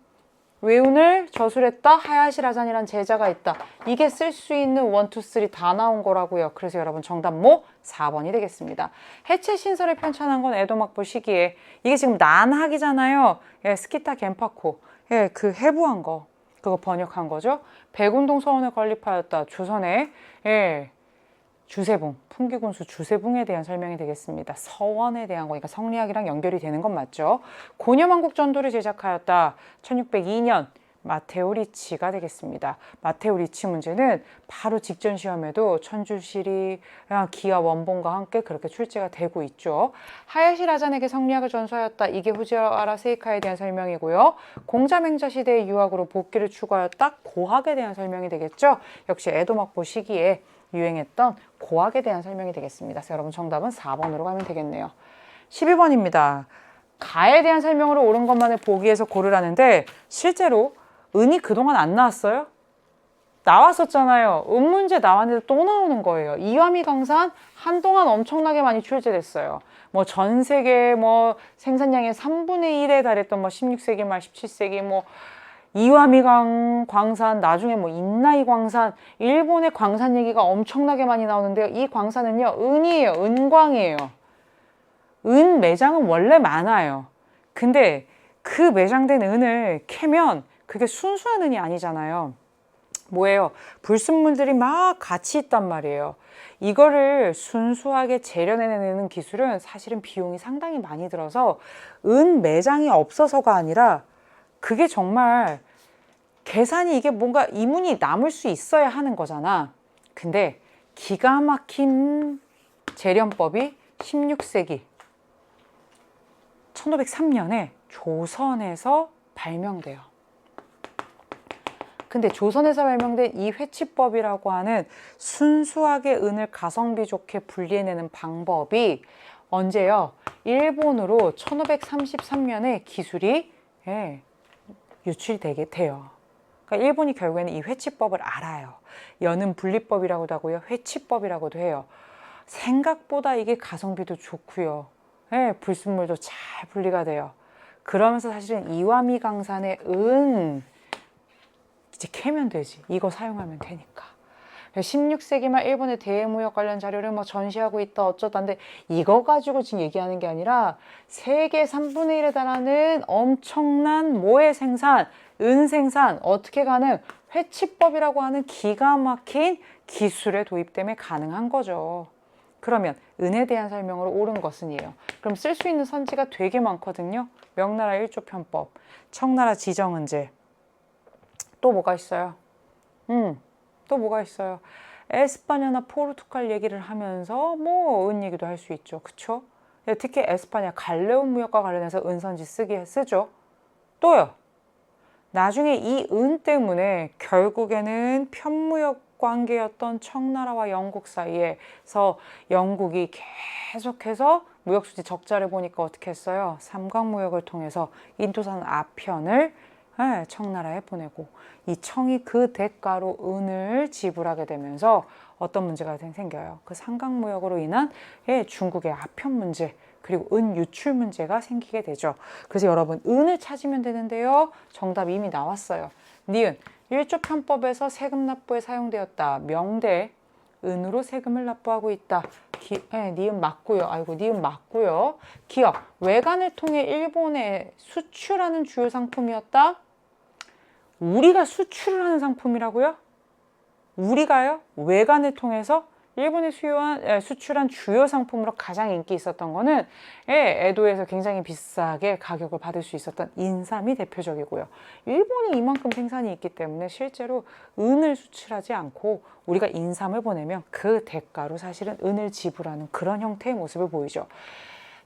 외운을 저술했다. 하야시 라잔이란 제자가 있다. 이게 쓸 수 있는 1, 2, 3 다 나온 거라고요. 그래서 여러분 정답 4번이 되겠습니다. 해체 신설을 편찬한 건 에도막부 시기에 이게 지금 난학이잖아요. 예, 스키타 겐파코. 예, 그 해부한 거. 그거 번역한 거죠. 백운동 서원을 건립하였다. 조선의 주세붕, 풍기군수 주세붕에 대한 설명이 되겠습니다. 서원에 대한 거니까 성리학이랑 연결이 되는 건 맞죠. 고려만국 전도를 제작하였다. 1602년 마테오 리치가 되겠습니다. 마테오 리치 문제는 바로 직전 시험에도 천주시리, 기와 원본과 함께 그렇게 출제가 되고 있죠. 하야시 라잔에게 성리학을 전수하였다. 이게 후지와라 세이카에 대한 설명이고요. 공자맹자 시대의 유학으로 복귀를 추구하였다. 고학에 대한 설명이 되겠죠. 역시 에도막부 시기에 유행했던 고학에 대한 설명이 되겠습니다. 그래서 여러분 정답은 4번으로 가면 되겠네요. 12번입니다. 가에 대한 설명으로 옳은 것만을 보기에서 고르라는데 실제로 은이 그동안 안 나왔어요? 나왔었잖아요. 은 문제 나왔는데 또 나오는 거예요. 이화미 강산 한동안 엄청나게 많이 출제됐어요. 전 세계 생산량의 3분의 1에 달했던 16세기 말 17세기 이와미 광산, 나중에 인나이 광산, 일본의 광산 얘기가 엄청나게 많이 나오는데요. 이 광산은요, 은이에요. 은광이에요. 은 매장은 원래 많아요. 근데 그 매장된 은을 캐면 그게 순수한 은이 아니잖아요. 뭐예요? 불순물들이 막 같이 있단 말이에요. 이거를 순수하게 재련해내는 기술은 사실은 비용이 상당히 많이 들어서 은 매장이 없어서가 아니라 그게 정말 계산이 이게 뭔가 이문이 남을 수 있어야 하는 거잖아. 근데 기가 막힌 재련법이 16세기 1503년에 조선에서 발명돼요. 근데 조선에서 발명된 이 회치법이라고 하는 순수하게 은을 가성비 좋게 분리해내는 방법이 언제요? 일본으로 1533년에 기술이 유출되게 돼요. 그러니까 일본이 결국에는 이 회치법을 알아요. 연은 분리법이라고도 하고요. 회치법이라고도 해요. 생각보다 이게 가성비도 좋고요. 불순물도 잘 분리가 돼요. 그러면서 사실은 이와미 강산의 은 이제 캐면 되지. 이거 사용하면 되니까. 16세기 말 일본의 대무역 관련 자료를 전시하고 있다 어쩌다인데 이거 가지고 지금 얘기하는 게 아니라 세계 3분의 1에 달하는 엄청난 모의 생산, 은 생산 어떻게 가능? 회치법이라고 하는 기가 막힌 기술의 도입 때문에 가능한 거죠. 그러면 은에 대한 설명으로 옳은 것은이에요. 그럼 쓸 수 있는 선지가 되게 많거든요. 명나라 일조편법, 청나라 지정은제. 또 뭐가 있어요? 또 뭐가 있어요? 에스파냐나 포르투갈 얘기를 하면서 은 얘기도 할 수 있죠. 그쵸? 특히 에스파냐, 갈레온 무역과 관련해서 은선지 쓰죠. 또요. 나중에 이 은 때문에 결국에는 편무역 관계였던 청나라와 영국 사이에서 영국이 계속해서 무역수지 적자를 보니까 어떻게 했어요? 삼강무역을 통해서 인도산 아편을 청나라에 보내고 이 청이 그 대가로 은을 지불하게 되면서 어떤 문제가 생겨요? 그 삼강무역으로 인한 중국의 아편 문제 그리고 은 유출 문제가 생기게 되죠. 그래서 여러분 은을 찾으면 되는데요. 정답 이미 나왔어요. 니은 1조 편법에서 세금 납부에 사용되었다. 명대 은으로 세금을 납부하고 있다. 니은 맞고요. 아이고 니은 맞고요. 기억 외관을 통해 일본에 수출하는 주요 상품이었다. 우리가 수출을 하는 상품이라고요? 우리가요? 외관을 통해서 일본에 수출한 주요 상품으로 가장 인기 있었던 거는 에도에서 굉장히 비싸게 가격을 받을 수 있었던 인삼이 대표적이고요. 일본이 이만큼 생산이 있기 때문에 실제로 은을 수출하지 않고 우리가 인삼을 보내면 그 대가로 사실은 은을 지불하는 그런 형태의 모습을 보이죠.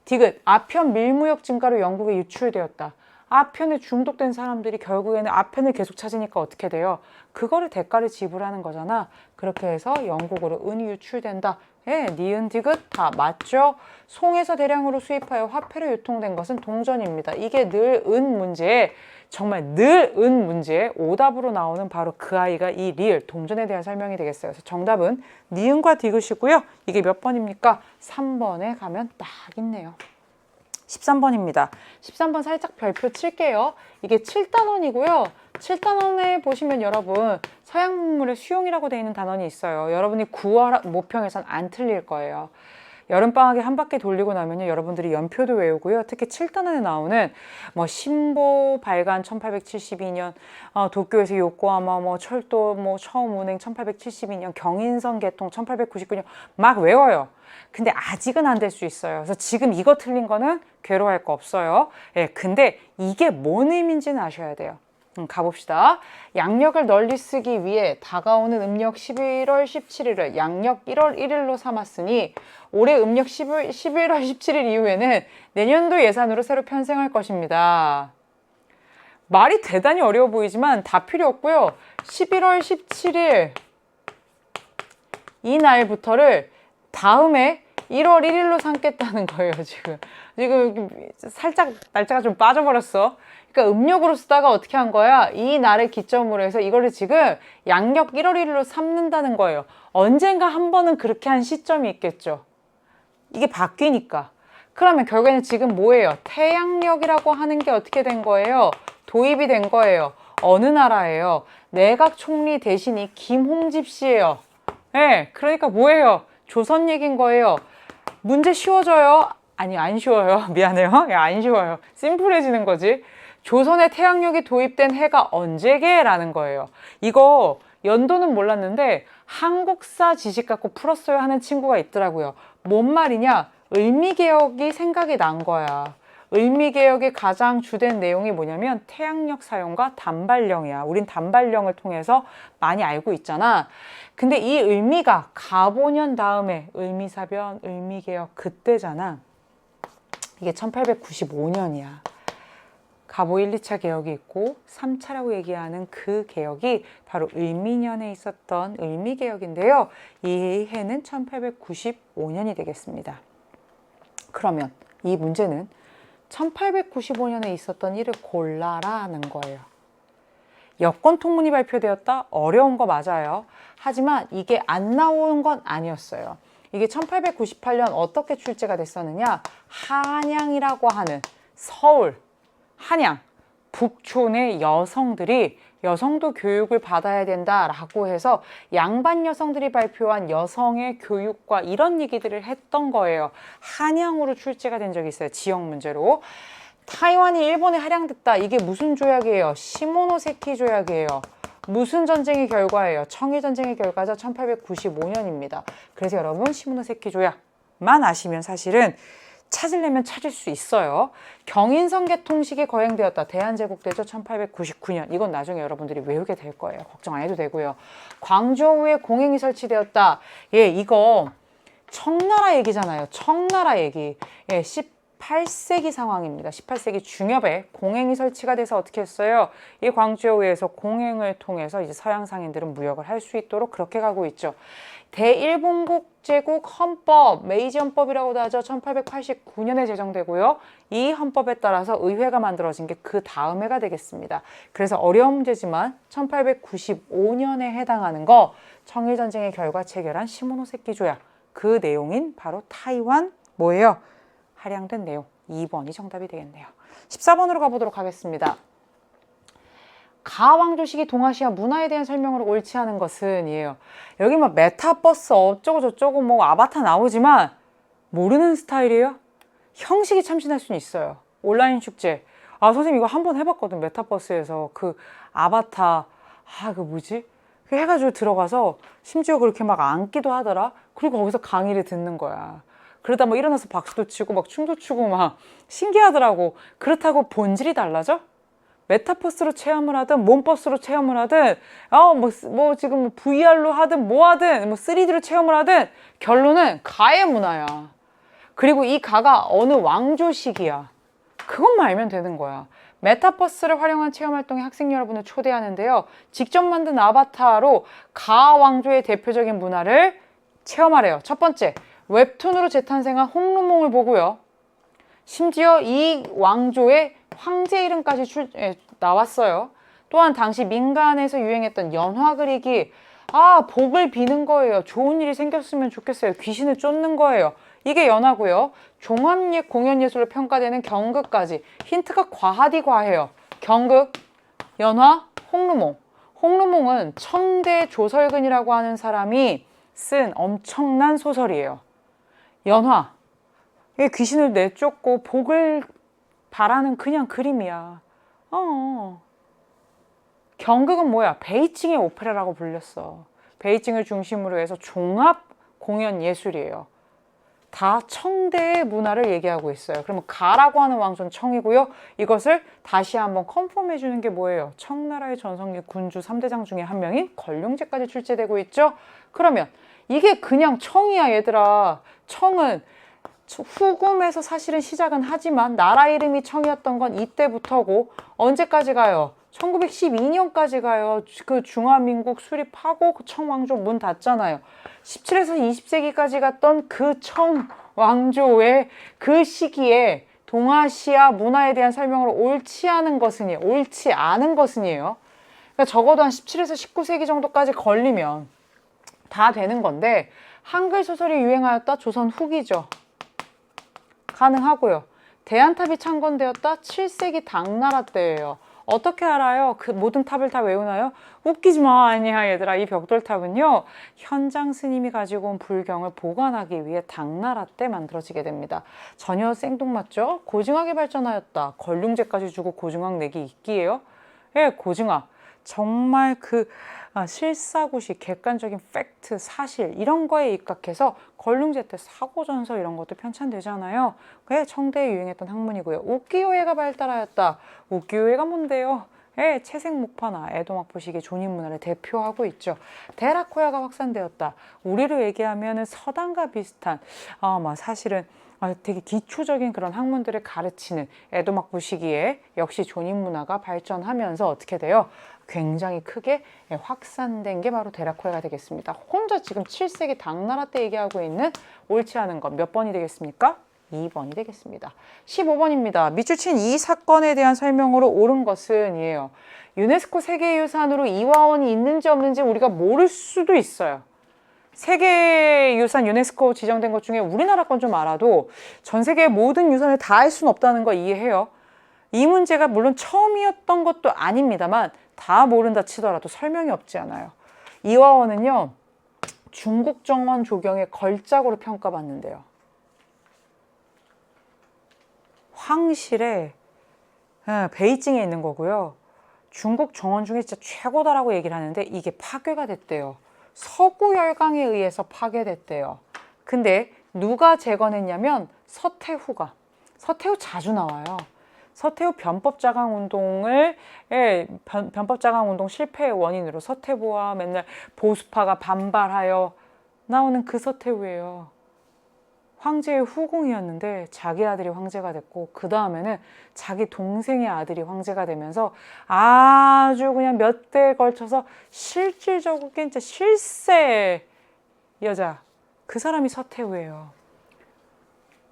디귿, 아편 밀무역 증가로 영국에 유출되었다. 아편에 중독된 사람들이 결국에는 아편을 계속 찾으니까 어떻게 돼요? 그거를 대가를 지불하는 거잖아. 그렇게 해서 영국으로 은이 유출된다. 니은 디귿 다 맞죠? 송에서 대량으로 수입하여 화폐로 유통된 것은 동전입니다. 이게 늘 은 문제에 정말 늘 은 문제에 오답으로 나오는 바로 그 아이가 이 리을 동전에 대한 설명이 되겠어요. 그래서 정답은 니은과 디귿이고요. 이게 몇 번입니까? 3번에 가면 딱 있네요. 13번입니다. 13번 살짝 별표 칠게요. 이게 7단원이고요. 7단원에 보시면 여러분 서양 문물의 수용이라고 되어 있는 단원이 있어요. 여러분이 9월 모평에선 안 틀릴 거예요. 여름방학에 한 바퀴 돌리고 나면요. 여러분들이 연표도 외우고요. 특히 7단원에 나오는 뭐 신보 발간 1872년, 도쿄에서 요코하마 철도 처음 운행 1872년, 경인선 개통 1899년 막 외워요. 근데 아직은 안 될 수 있어요. 그래서 지금 이거 틀린 거는 괴로워할 거 없어요. 근데 이게 뭔 의미인지는 아셔야 돼요. 가봅시다. 양력을 널리 쓰기 위해 다가오는 음력 11월 17일을 양력 1월 1일로 삼았으니 올해 음력 11월 17일 이후에는 내년도 예산으로 새로 편성할 것입니다. 말이 대단히 어려워 보이지만 다 필요 없고요. 11월 17일 이 날부터를 다음에 1월 1일로 삼겠다는 거예요, 지금. 지금 살짝 날짜가 좀 빠져버렸어. 그러니까 음력으로 쓰다가 어떻게 한 거야? 이 날을 기점으로 해서 이거를 지금 양력 1월 1일로 삼는다는 거예요. 언젠가 한 번은 그렇게 한 시점이 있겠죠. 이게 바뀌니까. 그러면 결국에는 지금 뭐예요? 태양력이라고 하는 게 어떻게 된 거예요? 도입이 된 거예요. 어느 나라예요? 내각 총리 대신이 김홍집 씨예요. 그러니까 뭐예요? 조선 얘기인 거예요. 문제 쉬워져요? 아니 안 쉬워요. 미안해요. 안 쉬워요. 심플해지는 거지. 조선의 태양력이 도입된 해가 언제게? 라는 거예요. 이거 연도는 몰랐는데 한국사 지식 갖고 풀었어요 하는 친구가 있더라고요. 뭔 말이냐? 을미개혁이 생각이 난 거야. 을미개혁의 가장 주된 내용이 뭐냐면 태양력 사용과 단발령이야. 우린 단발령을 통해서 많이 알고 있잖아. 근데 이 을미가 가보년 다음에 을미사변, 을미개혁 그때잖아. 이게 1895년이야. 가보 1, 2차 개혁이 있고 3차라고 얘기하는 그 개혁이 바로 을미년에 있었던 을미개혁인데요. 이 해는 1895년이 되겠습니다. 그러면 이 문제는 1895년에 있었던 일을 골라라는 거예요. 여권 통문이 발표되었다? 어려운 거 맞아요. 하지만 이게 안 나온 건 아니었어요. 이게 1898년 어떻게 출제가 됐었느냐? 한양이라고 하는 서울, 한양, 북촌의 여성들이 여성도 교육을 받아야 된다라고 해서 양반 여성들이 발표한 여성의 교육과 이런 얘기들을 했던 거예요. 한양으로 출제가 된 적이 있어요. 지역 문제로. 타이완이 일본에 할양됐다. 이게 무슨 조약이에요? 시모노세키 조약이에요. 무슨 전쟁의 결과예요? 청일전쟁의 결과죠. 1895년입니다. 그래서 여러분 시모노세키 조약만 아시면 사실은 찾으려면 찾을 수 있어요. 경인선 개통식이 거행되었다. 대한제국대조 1899년. 이건 나중에 여러분들이 외우게 될 거예요. 걱정 안 해도 되고요. 광저우에 공행이 설치되었다. 이거 청나라 얘기잖아요. 청나라 얘기. 18 18세기 상황입니다. 18세기 중엽에 공행이 설치가 돼서 어떻게 했어요? 이 광주어회에서 공행을 통해서 이제 서양 상인들은 무역을 할 수 있도록 그렇게 가고 있죠. 대일본국제국 헌법, 메이지 헌법이라고도 하죠. 1889년에 제정되고요. 이 헌법에 따라서 의회가 만들어진 게 그 다음 해가 되겠습니다. 그래서 어려운 문제지만 1895년에 해당하는 거 청일전쟁의 결과 체결한 시모노세키 조약, 그 내용인 바로 타이완 뭐예요? 할양된 내용 2번이 정답이 되겠네요. 14번으로 가보도록 하겠습니다. 가왕조 시기 동아시아 문화에 대한 설명으로 옳지 않은 것은 이에요. 여기 막 메타버스 어쩌고 저쩌고 뭐 아바타 나오지만 모르는 스타일이에요. 형식이 참신할 수는 있어요. 온라인 축제. 아, 선생님 이거 한번 해봤거든. 메타버스에서 그 아바타 그 뭐지? 그 해가지고 들어가서 심지어 그렇게 막 앉기도 하더라. 그리고 거기서 강의를 듣는 거야. 그러다 뭐 일어나서 박수도 치고 막 춤도 추고 막 신기하더라고. 그렇다고 본질이 달라져? 메타버스로 체험을 하든 몸버스로 체험을 하든 뭐 지금 VR로 하든 뭐 하든 뭐 3D로 체험을 하든 결론은 가의 문화야. 그리고 이 가가 어느 왕조식이야. 그것만 알면 되는 거야. 메타버스를 활용한 체험 활동에 학생 여러분을 초대하는데요. 직접 만든 아바타로 가 왕조의 대표적인 문화를 체험하래요. 첫 번째, 웹툰으로 재탄생한 홍루몽을 보고요. 심지어 이 왕조의 황제 이름까지 나왔어요. 또한 당시 민간에서 유행했던 연화 그리기, 복을 비는 거예요. 좋은 일이 생겼으면 좋겠어요. 귀신을 쫓는 거예요. 이게 연화고요. 종합예 공연예술로 평가되는 경극까지. 힌트가 과하디 과해요. 경극, 연화, 홍루몽. 홍루몽은 청대 조설근이라고 하는 사람이 쓴 엄청난 소설이에요. 연화, 이게 귀신을 내쫓고 복을 바라는 그냥 그림이야. 경극은 뭐야? 베이징의 오페라라고 불렸어. 베이징을 중심으로 해서 종합 공연 예술이에요. 다 청대의 문화를 얘기하고 있어요. 그러면 가라고 하는 왕조는 청이고요. 이것을 다시 한번 컨펌해 주는 게 뭐예요? 청나라의 전성기 군주 3대장 중에 한 명인 권룡제까지 출제되고 있죠. 그러면 이게 그냥 청이야, 얘들아. 청은 후금에서 사실은 시작은 하지만 나라 이름이 청이었던 건 이때부터고 언제까지 가요? 1912년까지 가요. 그 중화민국 수립하고 그 청왕조 문 닫잖아요. 17에서 20세기까지 갔던 그 청왕조의 그 시기에 동아시아 문화에 대한 설명으로 옳지 않은 것은이에요. 옳지 않은 것은이에요. 그러니까 적어도 한 17에서 19세기 정도까지 걸리면 다 되는 건데 한글 소설이 유행하였다? 조선 후기죠. 가능하고요. 대한탑이 창건되었다? 7세기 당나라 때예요. 어떻게 알아요? 그 모든 탑을 다 외우나요? 웃기지 마. 아니야, 얘들아. 이 벽돌탑은요, 현장 스님이 가지고 온 불경을 보관하기 위해 당나라 때 만들어지게 됩니다. 전혀 생뚱맞죠? 고증학이 발전하였다. 권룡제까지 주고 고증학 내기 있기예요? 예, 고증학. 정말 실사구시, 객관적인 팩트, 사실 이런 거에 입각해서 권룡제 때 사고전설 이런 것도 편찬되잖아요. 그게 청대에 유행했던 학문이고요. 우키요에가 발달하였다. 우키요에가 뭔데요? 예, 채색목파나 에도막부식의 존인문화를 대표하고 있죠. 데라코야가 확산되었다. 우리로 얘기하면 서당과 비슷한 사실은 되게 기초적인 그런 학문들을 가르치는 에도막부 시기에 역시 존인문화가 발전하면서 어떻게 돼요? 굉장히 크게 확산된 게 바로 데라코야가 되겠습니다. 혼자 지금 7세기 당나라 때 얘기하고 있는 옳지 않은 것 몇 번이 되겠습니까? 2번이 되겠습니다. 15번입니다. 밑줄 이 사건에 대한 설명으로 옳은 것은 이에요. 유네스코 세계유산으로 이화원이 있는지 없는지 우리가 모를 수도 있어요. 세계유산 유네스코 지정된 것 중에 우리나라 건 좀 알아도 전 세계의 모든 유산을 다 할 수는 없다는 거 이해해요. 이 문제가 물론 처음이었던 것도 아닙니다만 다 모른다 치더라도 설명이 없지 않아요. 이화원은요, 중국 정원 조경의 걸작으로 평가받는데요. 황실에 베이징에 있는 거고요. 중국 정원 중에 진짜 최고다라고 얘기를 하는데 이게 파괴가 됐대요. 서구 열강에 의해서 파괴됐대요. 근데 누가 재건했냐면 서태후가. 서태후 자주 나와요. 서태후 변법자강운동을 변법자강운동 실패의 원인으로 서태후와 맨날 보수파가 반발하여 나오는 그 서태후예요. 황제의 후궁이었는데 자기 아들이 황제가 됐고 그 다음에는 자기 동생의 아들이 황제가 되면서 아주 그냥 몇 대에 걸쳐서 실질적으로 진짜 실세 여자 그 사람이 서태후예요.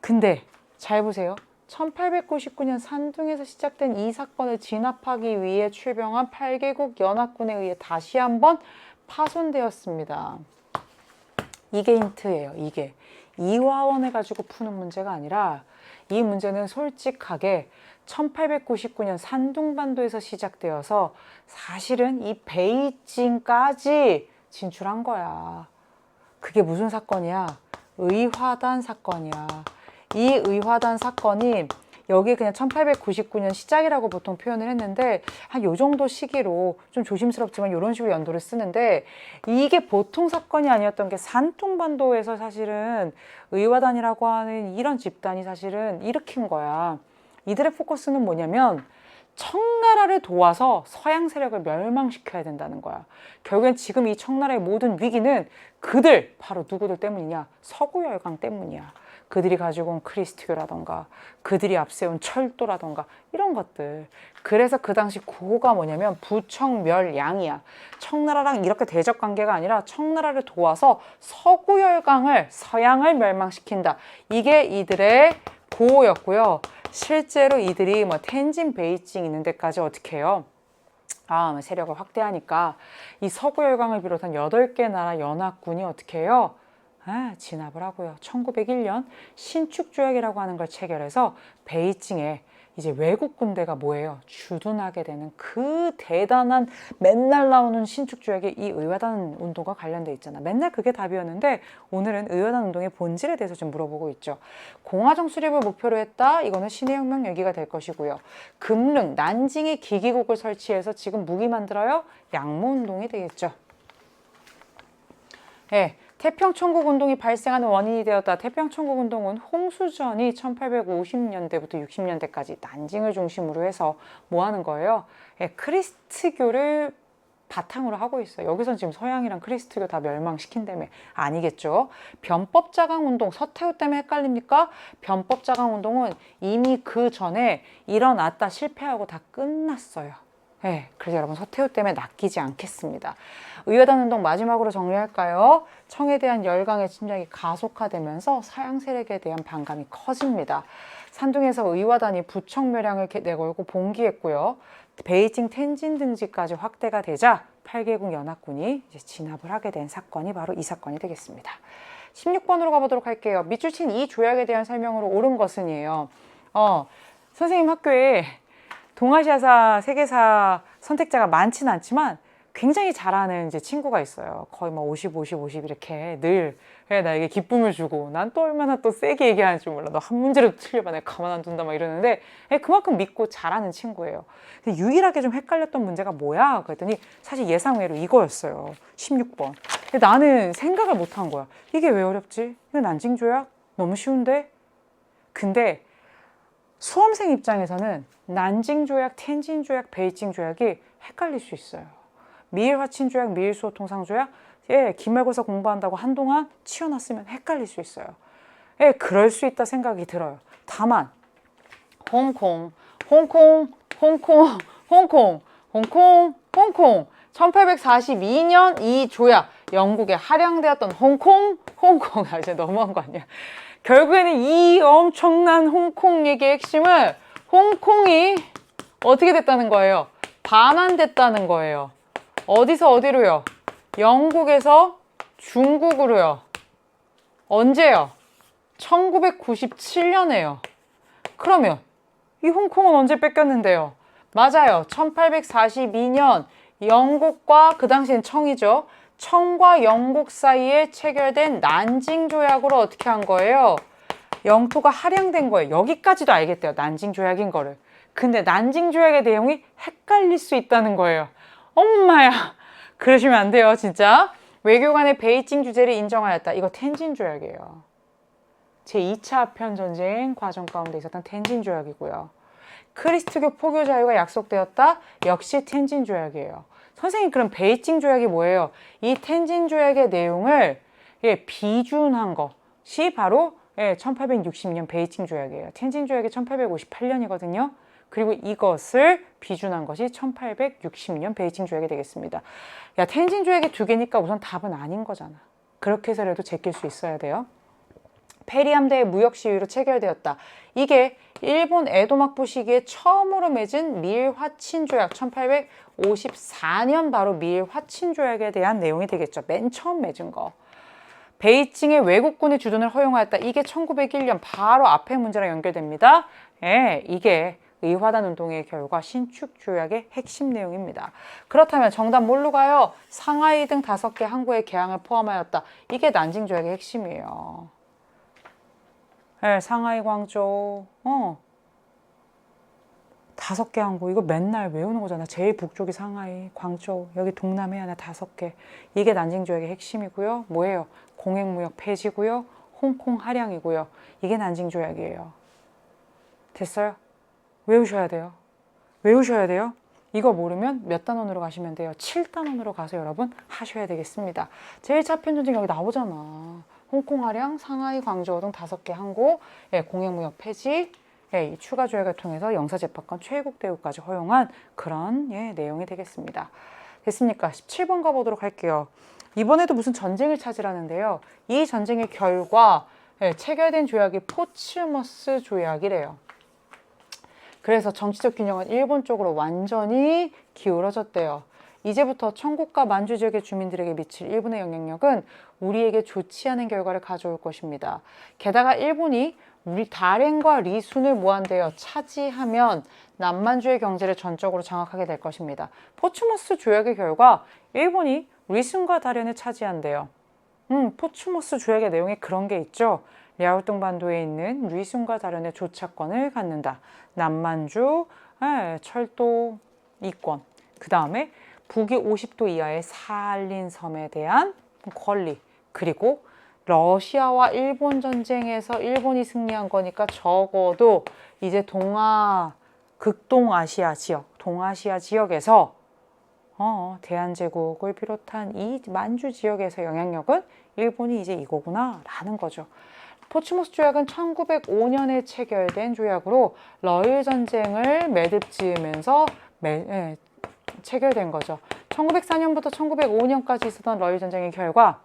근데 잘 보세요. 1899년 산둥에서 시작된 이 사건을 진압하기 위해 출병한 8개국 연합군에 의해 다시 한번 파손되었습니다. 이게 힌트예요. 이게 이화원을 가지고 푸는 문제가 아니라 이 문제는 솔직하게 1899년 산둥반도에서 시작되어서 사실은 이 베이징까지 진출한 거야. 그게 무슨 사건이야? 의화단 사건이야. 이 의화단 사건이 여기 그냥 1899년 시작이라고 보통 표현을 했는데 한 요 정도 시기로 좀 조심스럽지만 이런 식으로 연도를 쓰는데 이게 보통 사건이 아니었던 게 산둥반도에서 사실은 의화단이라고 하는 이런 집단이 사실은 일으킨 거야. 이들의 포커스는 뭐냐면 청나라를 도와서 서양 세력을 멸망시켜야 된다는 거야. 결국엔 지금 이 청나라의 모든 위기는 그들, 바로 누구들 때문이냐? 서구열강 때문이야. 그들이 가지고 온 크리스트교라던가 그들이 앞세운 철도라던가 이런 것들. 그래서 그 당시 구호가 뭐냐면 부청멸양이야. 청나라랑 이렇게 대적 관계가 아니라 청나라를 도와서 서구열강을 서양을 멸망시킨다. 이게 이들의 구호였고요. 실제로 이들이 뭐 텐진, 베이징 있는 데까지 어떻게 해요? 세력을 확대하니까 이 서구열강을 비롯한 8개 나라 연합군이 어떻게 해요? 진압을 하고요. 1901년 신축조약이라고 하는 걸 체결해서 베이징에 이제 외국 군대가 뭐예요? 주둔하게 되는 그 대단한 맨날 나오는 신축조약이 이 의화단 운동과 관련돼 있잖아. 맨날 그게 답이었는데 오늘은 의화단 운동의 본질에 대해서 좀 물어보고 있죠. 공화정 수립을 목표로 했다. 이거는 신의 혁명 얘기가 될 것이고요. 금릉, 난징에 기기국을 설치해서 지금 무기 만들어요. 양모운동이 되겠죠. 네. 태평천국운동이 발생하는 원인이 되었다. 태평천국운동은 홍수전이 1850년대부터 60년대까지 난징을 중심으로 해서 뭐 하는 거예요? 크리스트교를 바탕으로 하고 있어요. 여기선 지금 서양이랑 크리스트교 다 멸망시킨다며. 아니겠죠. 변법자강운동, 서태후 때문에 헷갈립니까? 변법자강운동은 이미 그 전에 일어났다 실패하고 다 끝났어요. 그래서 여러분 서태후 때문에 낚이지 않겠습니다. 의화단 운동 마지막으로 정리할까요? 청에 대한 열강의 침략이 가속화되면서 서양 세력에 대한 반감이 커집니다. 산둥에서 의화단이 부청멸양을 내걸고 봉기했고요. 베이징, 텐진 등지까지 확대가 되자 8개국 연합군이 이제 진압을 하게 된 사건이 바로 이 사건이 되겠습니다. 16번으로 가보도록 할게요. 밑줄 친 이 조약에 대한 설명으로 옳은 것은이에요. 선생님 학교에 동아시아사, 세계사 선택자가 많지는 않지만 굉장히 잘하는 이제 친구가 있어요. 거의 막 50, 50, 50 이렇게 늘 나에게 기쁨을 주고 난 또 얼마나 또 세게 얘기하는 줄 몰라. 너 한 문제라도 틀려봐. 내가 가만 안 둔다 막 이러는데 그만큼 믿고 잘하는 친구예요. 근데 유일하게 좀 헷갈렸던 문제가 뭐야? 그랬더니 사실 예상외로 이거였어요. 16번. 근데 나는 생각을 못한 거야. 이게 왜 어렵지? 이거 난징조약? 너무 쉬운데? 근데 수험생 입장에서는 난징조약, 텐진조약, 베이징조약이 헷갈릴 수 있어요. 미일화친조약, 미일수호통상조약, 기말고사 공부한다고 한동안 치워놨으면 헷갈릴 수 있어요. 그럴 수 있다 생각이 들어요. 다만 홍콩 1842년 이 조약, 영국에 할양되었던 홍콩 이제 너무한 거 아니야? 결국에는 이 엄청난 홍콩 얘기의 핵심은 홍콩이 어떻게 됐다는 거예요? 반환됐다는 거예요. 어디서 어디로요? 영국에서 중국으로요. 언제요? 1997년에요. 그러면 이 홍콩은 언제 뺏겼는데요? 맞아요. 1842년 영국과 그 당시엔 청이죠. 청과 영국 사이에 체결된 난징 조약으로 어떻게 한 거예요? 영토가 할양된 거예요. 여기까지도 알겠대요. 난징 조약인 거를. 근데 난징 조약의 내용이 헷갈릴 수 있다는 거예요. 엄마야. 그러시면 안 돼요. 진짜. 외교관의 베이징 주재를 인정하였다. 이거 텐진 조약이에요. 제2차 아편 전쟁 과정 가운데 있었던 텐진 조약이고요. 크리스트교 포교 자유가 약속되었다. 역시 텐진 조약이에요. 선생님, 그럼 베이징 조약이 뭐예요? 이 텐진 조약의 내용을 비준한 것이 바로 예, 1860년 베이징 조약이에요. 텐진 조약이 1858년이거든요. 그리고 이것을 비준한 것이 1860년 베이징 조약이 되겠습니다. 야, 텐진 조약이 두 개니까 우선 답은 아닌 거잖아. 그렇게 해서라도 제낄 수 있어야 돼요. 페리 함대의 무역 시위로 체결되었다. 이게 일본 에도 막부 시기에 처음으로 맺은 미일 화친 조약, 1854년 바로 미일 화친 조약에 대한 내용이 되겠죠. 맨 처음 맺은 거. 베이징의 외국군의 주둔을 허용하였다. 이게 1901년 바로 앞에 문제랑 연결됩니다. 예, 이게 의화단 운동의 결과 신축 조약의 핵심 내용입니다. 그렇다면 정답 뭘로 가요? 상하이 등 5개 항구의 개항을 포함하였다. 이게 난징 조약의 핵심이에요. 네, 상하이, 광저우, 5개 항구. 이거 맨날 외우는 거잖아. 제일 북쪽이 상하이, 광저우, 여기 동남에 하나 5개. 이게 난징 조약의 핵심이고요. 뭐예요? 공행무역 폐지고요. 홍콩 할양이고요. 이게 난징 조약이에요. 됐어요? 외우셔야 돼요. 외우셔야 돼요. 이거 모르면 몇 단원으로 가시면 돼요? 7단원으로 가서 여러분 하셔야 되겠습니다. 제1차 편전쟁 여기 나오잖아. 홍콩 할양, 상하이, 광저우 등 5개 항구, 예, 공행무역 폐지, 예, 이 추가 조약을 통해서 영사재판권 최고국 대우까지 허용한 그런 예, 내용이 되겠습니다. 됐습니까? 17번 가보도록 할게요. 이번에도 무슨 전쟁을 찾으라는데요. 이 전쟁의 결과 예, 체결된 조약이 포츠머스 조약이래요. 그래서 정치적 균형은 일본 쪽으로 완전히 기울어졌대요. 이제부터 청국과 만주 지역의 주민들에게 미칠 일본의 영향력은 우리에게 좋지 않은 결과를 가져올 것입니다. 게다가 일본이 우리 다롄과 리순을 뭐한대요? 차지하면 남만주의 경제를 전적으로 장악하게 될 것입니다. 포츠머스 조약의 결과 일본이 리순과 다롄을 차지한대요. 포츠머스 조약의 내용에 그런 게 있죠. 랴오뚱 반도에 있는 리순과 다롄의 조차권을 갖는다. 남만주, 철도 이권. 그 다음에 북위 50도 이하의 살린 섬에 대한 권리. 그리고 러시아와 일본 전쟁에서 일본이 승리한 거니까 적어도 이제 극동아시아 지역, 동아시아 지역에서 대한제국을 비롯한 이 만주 지역에서 영향력은 일본이 이제 이거구나 라는 거죠. 포츠머스 조약은 1905년에 체결된 조약으로 러일 전쟁을 매듭 지으면서 체결된 거죠. 1904년부터 1905년까지 있었던 러일 전쟁의 결과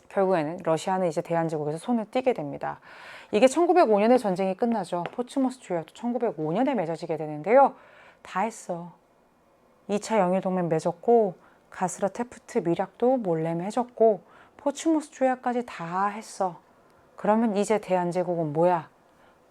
결국에는 러시아는 이제 대한제국에서 손을 떼게 됩니다. 이게 1905년에 전쟁이 끝나죠. 포츠머스 조약도 1905년에 맺어지게 되는데요. 다 했어. 2차 영일동맹 맺었고 가스라 테프트 밀약도 몰래 맺었고 포츠머스 조약까지 다 했어. 그러면 이제 대한제국은 뭐야?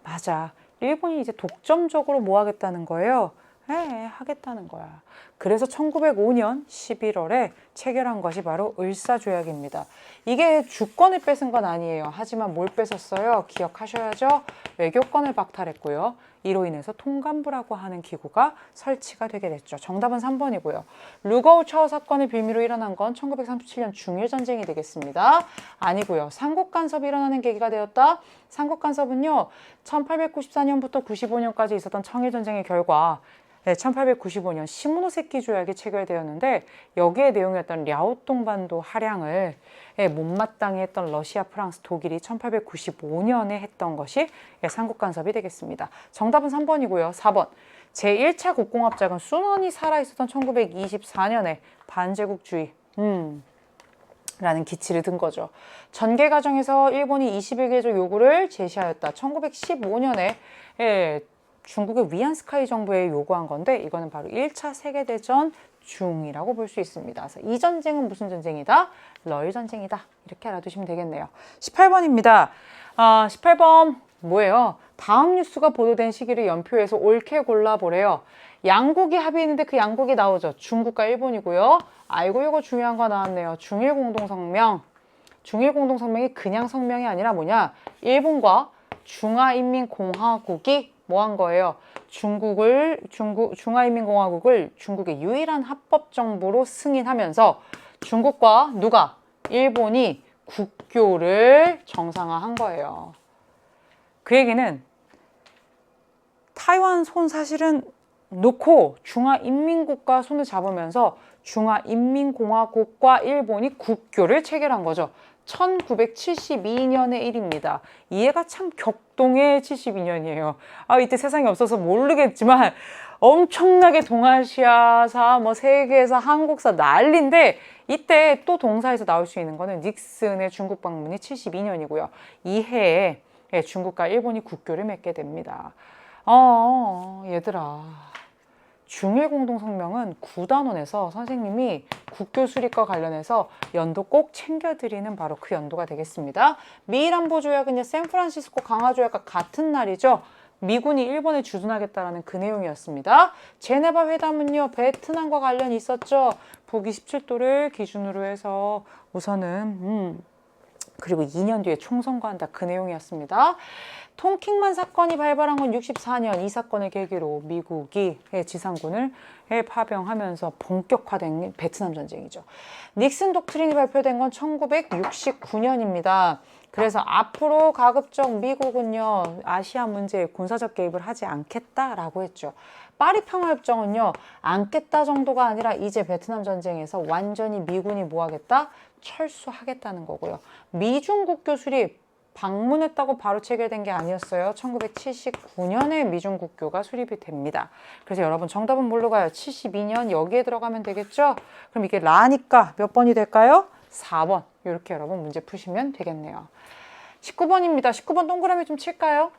맞아. 일본이 이제 독점적으로 뭐 하겠다는 거예요? 하겠다는 거야. 그래서 1905년 11월에 체결한 것이 바로 을사조약입니다. 이게 주권을 뺏은 건 아니에요. 하지만 뭘 뺏었어요? 기억하셔야죠. 외교권을 박탈했고요. 이로 인해서 통감부라고 하는 기구가 설치가 되게 됐죠. 정답은 3번이고요. 루거우 차오 사건의 빌미로 일어난 건 1937년 중일전쟁이 되겠습니다. 아니고요. 삼국간섭이 일어나는 계기가 되었다. 삼국간섭은요. 1894년부터 95년까지 있었던 청일전쟁의 결과 1895년 시모노세키 조약이 체결되었는데 여기에 내용이었던 랴오뚱 반도 할양을 못마땅히 했던 러시아, 프랑스, 독일이 1895년에 했던 것이 삼국간섭이 되겠습니다. 정답은 3번이고요. 4번. 제1차 국공합작은 순원이 살아있었던 1924년에 반제국주의 라는 기치를 든 거죠. 전개 과정에서 일본이 21개조 요구를 제시하였다. 1915년에 중국의 위안스카이 정부에 요구한 건데 이거는 바로 1차 세계대전 중이라고 볼 수 있습니다. 그래서 이 전쟁은 무슨 전쟁이다? 러일 전쟁이다. 이렇게 알아두시면 되겠네요. 18번입니다. 18번 뭐예요? 다음 뉴스가 보도된 시기를 연표해서 옳게 골라보래요. 양국이 합의했는데 그 양국이 나오죠. 중국과 일본이고요. 아이고 이거 중요한 거 나왔네요. 중일공동성명. 중일공동성명이 그냥 성명이 아니라 뭐냐? 일본과 중화인민공화국이 뭐 한 거예요? 중화인민공화국을 중국의 유일한 합법정부로 승인하면서 중국과 누가? 일본이 국교를 정상화한 거예요. 그 얘기는 타이완 손 사실은 놓고 중화인민국과 손을 잡으면서 중화인민공화국과 일본이 국교를 체결한 거죠. 1972년의 일입니다. 이해가 참 격동의 72년이에요. 이때 세상이 없어서 모르겠지만 엄청나게 동아시아사, 뭐 세계사, 한국사 난리인데 이때 또 동사에서 나올 수 있는 거는 닉슨의 중국 방문이 72년이고요. 이 해에 중국과 일본이 국교를 맺게 됩니다. 얘들아. 중일 공동성명은 9단원에서 선생님이 국교 수립과 관련해서 연도 꼭 챙겨드리는 바로 그 연도가 되겠습니다. 미일안보 조약은 샌프란시스코 강화 조약과 같은 날이죠. 미군이 일본에 주둔하겠다라는 그 내용이었습니다. 제네바 회담은요, 베트남과 관련이 있었죠. 북위 17도를 기준으로 해서 우선은 그리고 2년 뒤에 총선거한다, 그 내용이었습니다. 통킹만 사건이 발발한 건 64년, 이 사건을 계기로 미국이 지상군을 파병하면서 본격화된 베트남 전쟁이죠. 닉슨 독트린이 발표된 건 1969년입니다. 그래서 앞으로 가급적 미국은요, 아시아 문제에 군사적 개입을 하지 않겠다라고 했죠. 파리 평화협정은요, 않겠다 정도가 아니라 이제 베트남 전쟁에서 완전히 미군이 뭐 하겠다? 철수하겠다는 거고요. 미중 국교 수립 방문했다고 바로 체결된 게 아니었어요. 1979년에 미중 국교가 수립이 됩니다. 그래서 여러분 정답은 뭘로 가요? 72년 여기에 들어가면 되겠죠? 그럼 이게 라니까 몇 번이 될까요? 4번. 이렇게 여러분 문제 푸시면 되겠네요. 19번입니다. 19번 동그라미 좀 칠까요?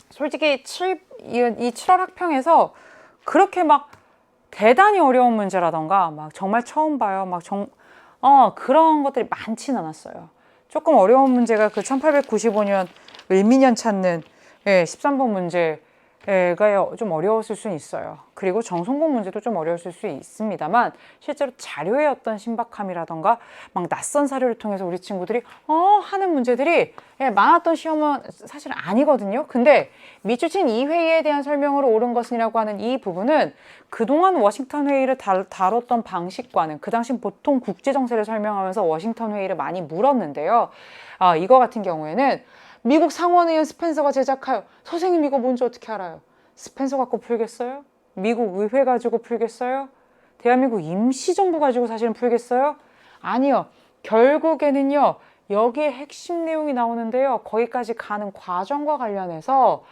솔직히 이 7월 학평에서 그렇게 막 대단히 어려운 문제라던가 막 정말 처음 봐요. 그런 것들이 많진 않았어요. 조금 어려운 문제가 그 1895년 을미년 찾는 13번 문제가 좀 어려웠을 수는 있어요. 그리고 정성공 문제도 좀 어려웠을 수 있습니다만 실제로 자료의 어떤 신박함이라던가 막 낯선 사료를 통해서 우리 친구들이 하는 문제들이 많았던 시험은 사실 아니거든요. 근데 미추친 2회의에 대한 설명으로 옳은 것이라고 하는 이 부분은 그동안 워싱턴 회의를 다뤘던 방식과는 그 당시 보통 국제정세를 설명하면서 워싱턴 회의를 많이 물었는데요. 이거 같은 경우에는 미국 상원의원 스펜서가 제작하여 선생님 이거 뭔지 어떻게 알아요? 스펜서 갖고 풀겠어요? 미국 의회 가지고 풀겠어요? 대한민국 임시정부 가지고 사실은 풀겠어요? 아니요. 결국에는요. 여기에 핵심 내용이 나오는데요. 거기까지 가는 과정과 관련해서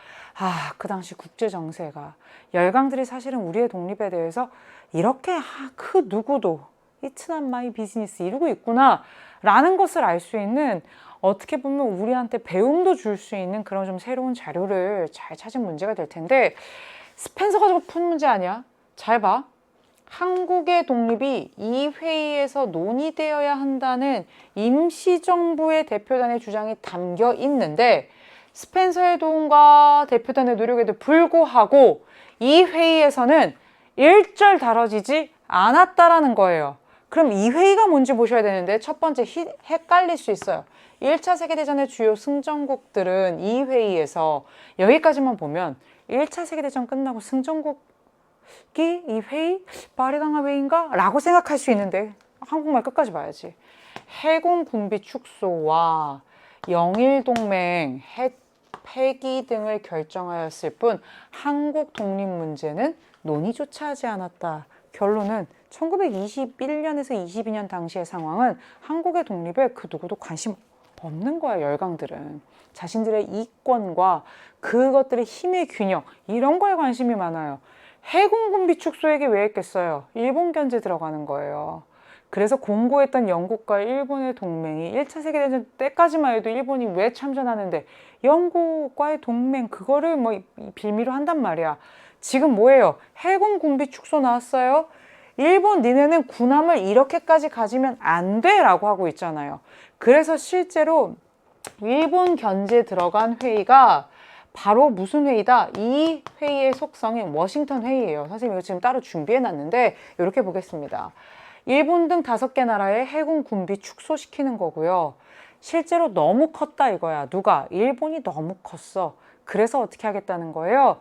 그 당시 국제정세가 열강들이 사실은 우리의 독립에 대해서 이렇게 그 누구도 It's not my business 이러고 있구나 라는 것을 알 수 있는 어떻게 보면 우리한테 배움도 줄 수 있는 그런 좀 새로운 자료를 잘 찾은 문제가 될 텐데 스펜서 가지고 푼 문제 아니야? 잘 봐. 한국의 독립이 이 회의에서 논의되어야 한다는 임시정부의 대표단의 주장이 담겨 있는데 스펜서의 도움과 대표단의 노력에도 불구하고 이 회의에서는 일절 다뤄지지 않았다라는 거예요. 그럼 이 회의가 뭔지 보셔야 되는데 첫 번째 헷갈릴 수 있어요. 1차 세계대전의 주요 승전국들은 이 회의에서 여기까지만 보면 1차 세계대전 끝나고 승전국이 이 회의? 파리강화 회의인가? 라고 생각할 수 있는데 한국말 끝까지 봐야지. 해군 군비 축소와 영일동맹 폐기 등을 결정하였을 뿐 한국 독립 문제는 논의조차 하지 않았다. 결론은 1921년에서 22년 당시의 상황은 한국의 독립에 그 누구도 관심 없는 거야. 열강들은 자신들의 이권과 그것들의 힘의 균형 이런 거에 관심이 많아요. 해군 군비 축소에게 왜 했겠어요? 일본 견제 들어가는 거예요. 그래서 공고했던 영국과 일본의 동맹이 1차 세계대전 때까지만 해도 일본이 왜 참전하는데 영국과의 동맹 그거를 뭐 빌미로 한단 말이야. 지금 뭐예요? 해군 군비 축소 나왔어요? 일본 니네는 군함을 이렇게까지 가지면 안 돼 라고 하고 있잖아요. 그래서 실제로 일본 견제 들어간 회의가 바로 무슨 회의다? 이 회의의 속성이 워싱턴 회의예요. 선생님 이거 지금 따로 준비해 놨는데 이렇게 보겠습니다. 일본 등 5개 나라의 해군 군비 축소시키는 거고요. 실제로 너무 컸다 이거야. 누가? 일본이 너무 컸어. 그래서 어떻게 하겠다는 거예요?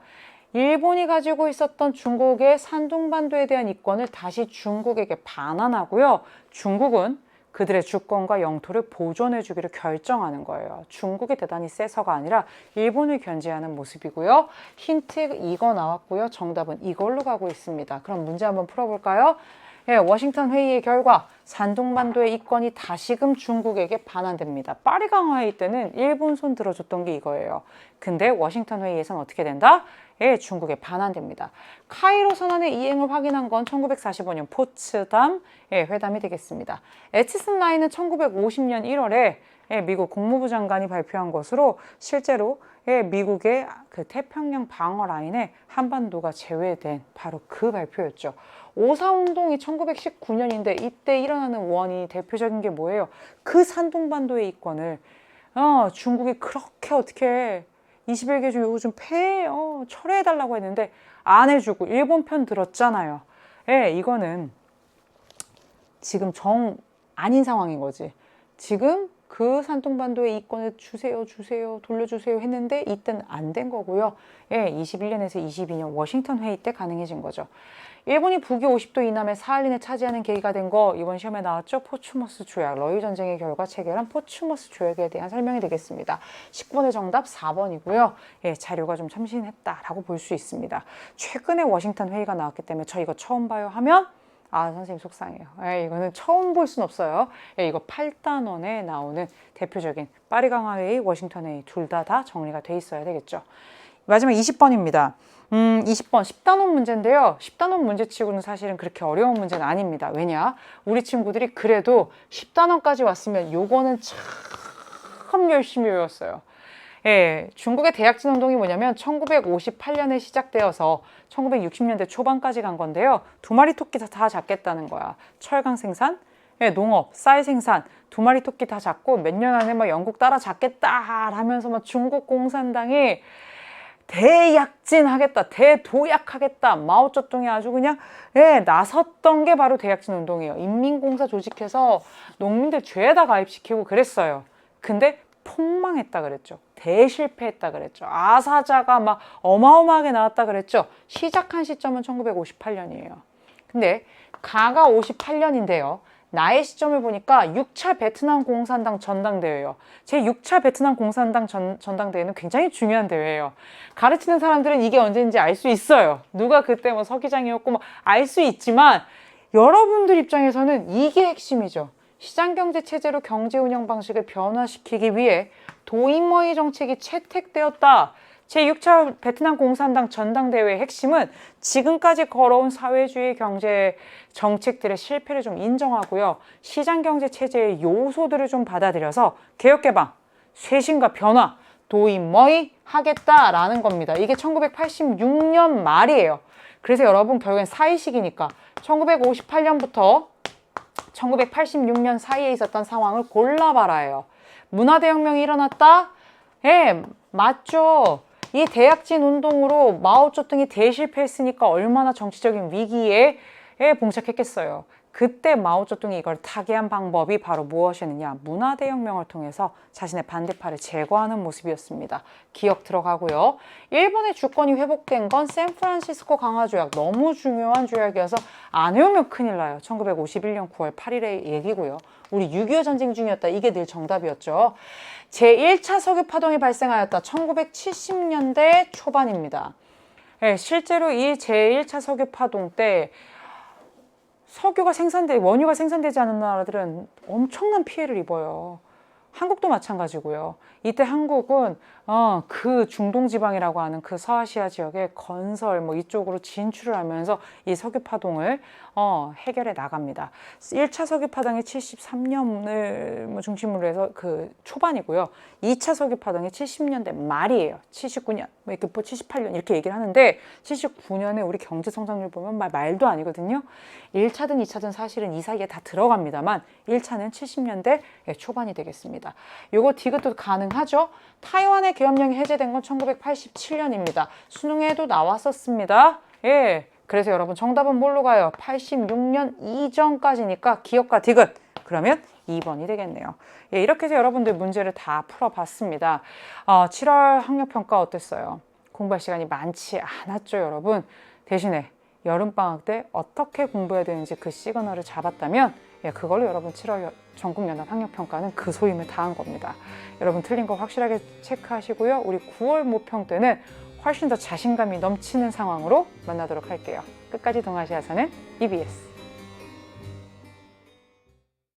일본이 가지고 있었던 중국의 산둥반도에 대한 이권을 다시 중국에게 반환하고요. 중국은 그들의 주권과 영토를 보존해 주기로 결정하는 거예요. 중국이 대단히 세서가 아니라 일본을 견제하는 모습이고요. 힌트 이거 나왔고요. 정답은 이걸로 가고 있습니다. 그럼 문제 한번 풀어볼까요? 예, 워싱턴 회의의 결과 산둥반도의 이권이 다시금 중국에게 반환됩니다. 파리 강화 회의 때는 일본 손 들어줬던 게 이거예요. 근데 워싱턴 회의에서는 어떻게 된다? 예, 중국에 반환됩니다. 카이로 선언의 이행을 확인한 건 1945년 포츠담 회담이 되겠습니다. 에치슨 라인은 1950년 1월에 미국 국무부 장관이 발표한 것으로 실제로 미국의 그 태평양 방어 라인에 한반도가 제외된 바로 그 발표였죠. 오사운동이 1919년인데 이때 일어나는 원인이 대표적인 게 뭐예요? 그 산둥반도의 이권을 중국이 그렇게 어떻게 21개 중 요거 좀 철회해달라고 했는데 안 해주고 일본 편 들었잖아요. 이거는 지금 정 아닌 상황인 거지. 지금 그 산둥반도의 이권을 주세요, 돌려주세요 했는데 이때는 안 된 거고요. 21년에서 22년 워싱턴 회의 때 가능해진 거죠. 일본이 북위 50도 이남의 사할린을 차지하는 계기가 된 거 이번 시험에 나왔죠. 포츠머스 조약, 러일 전쟁의 결과 체결한 포츠머스 조약에 대한 설명이 되겠습니다. 19번의 정답 4번이고요. 자료가 좀 참신했다라고 볼 수 있습니다. 최근에 워싱턴 회의가 나왔기 때문에 저 이거 처음 봐요 하면 선생님 속상해요. 이거는 처음 볼 순 없어요. 이거 8단원에 나오는 대표적인 파리 강화 회의, 워싱턴 회의 둘 다 정리가 돼 있어야 되겠죠. 마지막 20번입니다. 20번 10단원 문제인데요. 10단원 문제치고는 사실은 그렇게 어려운 문제는 아닙니다. 왜냐? 우리 친구들이 그래도 10단원까지 왔으면 요거는 참 열심히 외웠어요. 중국의 대약진 운동이 뭐냐면 1958년에 시작되어서 1960년대 초반까지 간 건데요. 두 마리 토끼 다 잡겠다는 거야. 철강 생산, 농업, 쌀 생산, 두 마리 토끼 다 잡고 몇 년 안에 막 영국 따라 잡겠다 하면서 막 중국 공산당이 대약진하겠다, 대도약하겠다, 마오쩌둥이 아주 그냥 나섰던 게 바로 대약진 운동이에요. 인민공사 조직해서 농민들 죄다 가입시키고 그랬어요. 근데 폭망했다 그랬죠. 대실패했다 그랬죠. 아사자가 막 어마어마하게 나왔다 그랬죠. 시작한 시점은 1958년이에요. 근데 가가 58년인데요. 나의 시점을 보니까 6차 베트남 공산당 전당대회예요. 제 6차 베트남 공산당 전당대회는 굉장히 중요한 대회예요. 가르치는 사람들은 이게 언제인지 알 수 있어요. 누가 그때 뭐 서기장이었고 뭐 알 수 있지만 여러분들 입장에서는 이게 핵심이죠. 시장경제 체제로 경제 운영 방식을 변화시키기 위해 도인머이 정책이 채택되었다. 제6차 베트남 공산당 전당대회의 핵심은 지금까지 걸어온 사회주의 경제 정책들의 실패를 좀 인정하고요. 시장경제 체제의 요소들을 좀 받아들여서 개혁개방, 쇄신과 변화, 도인머이 하겠다라는 겁니다. 이게 1986년 말이에요. 그래서 여러분 결국엔 사이식이니까 1958년부터 1986년 사이에 있었던 상황을 골라봐라예요. 문화대혁명이 일어났다? 맞죠. 이 대약진 운동으로 마오쩌둥이 대실패했으니까 얼마나 정치적인 위기에 봉착했겠어요. 그때 마오쩌둥이 이걸 타개한 방법이 바로 무엇이었느냐? 문화대혁명을 통해서 자신의 반대파를 제거하는 모습이었습니다. 기억 들어가고요. 일본의 주권이 회복된 건 샌프란시스코 강화조약, 너무 중요한 조약이어서 안 외우면 큰일 나요. 1951년 9월 8일의 얘기고요. 우리 6.25 전쟁 중이었다. 이게 늘 정답이었죠. 제1차 석유 파동이 발생하였다. 1970년대 초반입니다. 실제로 이 제1차 석유 파동 때 원유가 생산되지 않은 나라들은 엄청난 피해를 입어요. 한국도 마찬가지고요. 이때 한국은 그 중동 지방이라고 하는 그 서아시아 지역의 건설 이쪽으로 진출을 하면서 이 석유 파동을 해결해 나갑니다. 1차 석유 파동이 73년을 중심으로 해서 그 초반이고요. 2차 석유 파동이 70년대 말이에요. 79년, 78년 이렇게 얘기를 하는데 79년에 우리 경제 성장률 보면 말도 아니거든요. 1차든 2차든 사실은 이 사이에 다 들어갑니다만 1차는 70년대 초반이 되겠습니다. 요거 디귿도 가능하죠. 타이완의 계엄령이 해제된 건 1987년입니다. 수능에도 나왔었습니다. 그래서 여러분 정답은 뭘로 가요? 86년 이전까지니까 기억과 디귿. 그러면 2번이 되겠네요. 이렇게 해서 여러분들 문제를 다 풀어봤습니다. 7월 학력평가 어땠어요? 공부할 시간이 많지 않았죠, 여러분? 대신에 여름방학 때 어떻게 공부해야 되는지 그 시그널을 잡았다면 그걸로 여러분 7월 전국연합 학력평가는 그 소임을 다한 겁니다. 여러분 틀린 거 확실하게 체크하시고요. 우리 9월 모평 때는 훨씬 더 자신감이 넘치는 상황으로 만나도록 할게요. 끝까지 동아시아사는 EBS.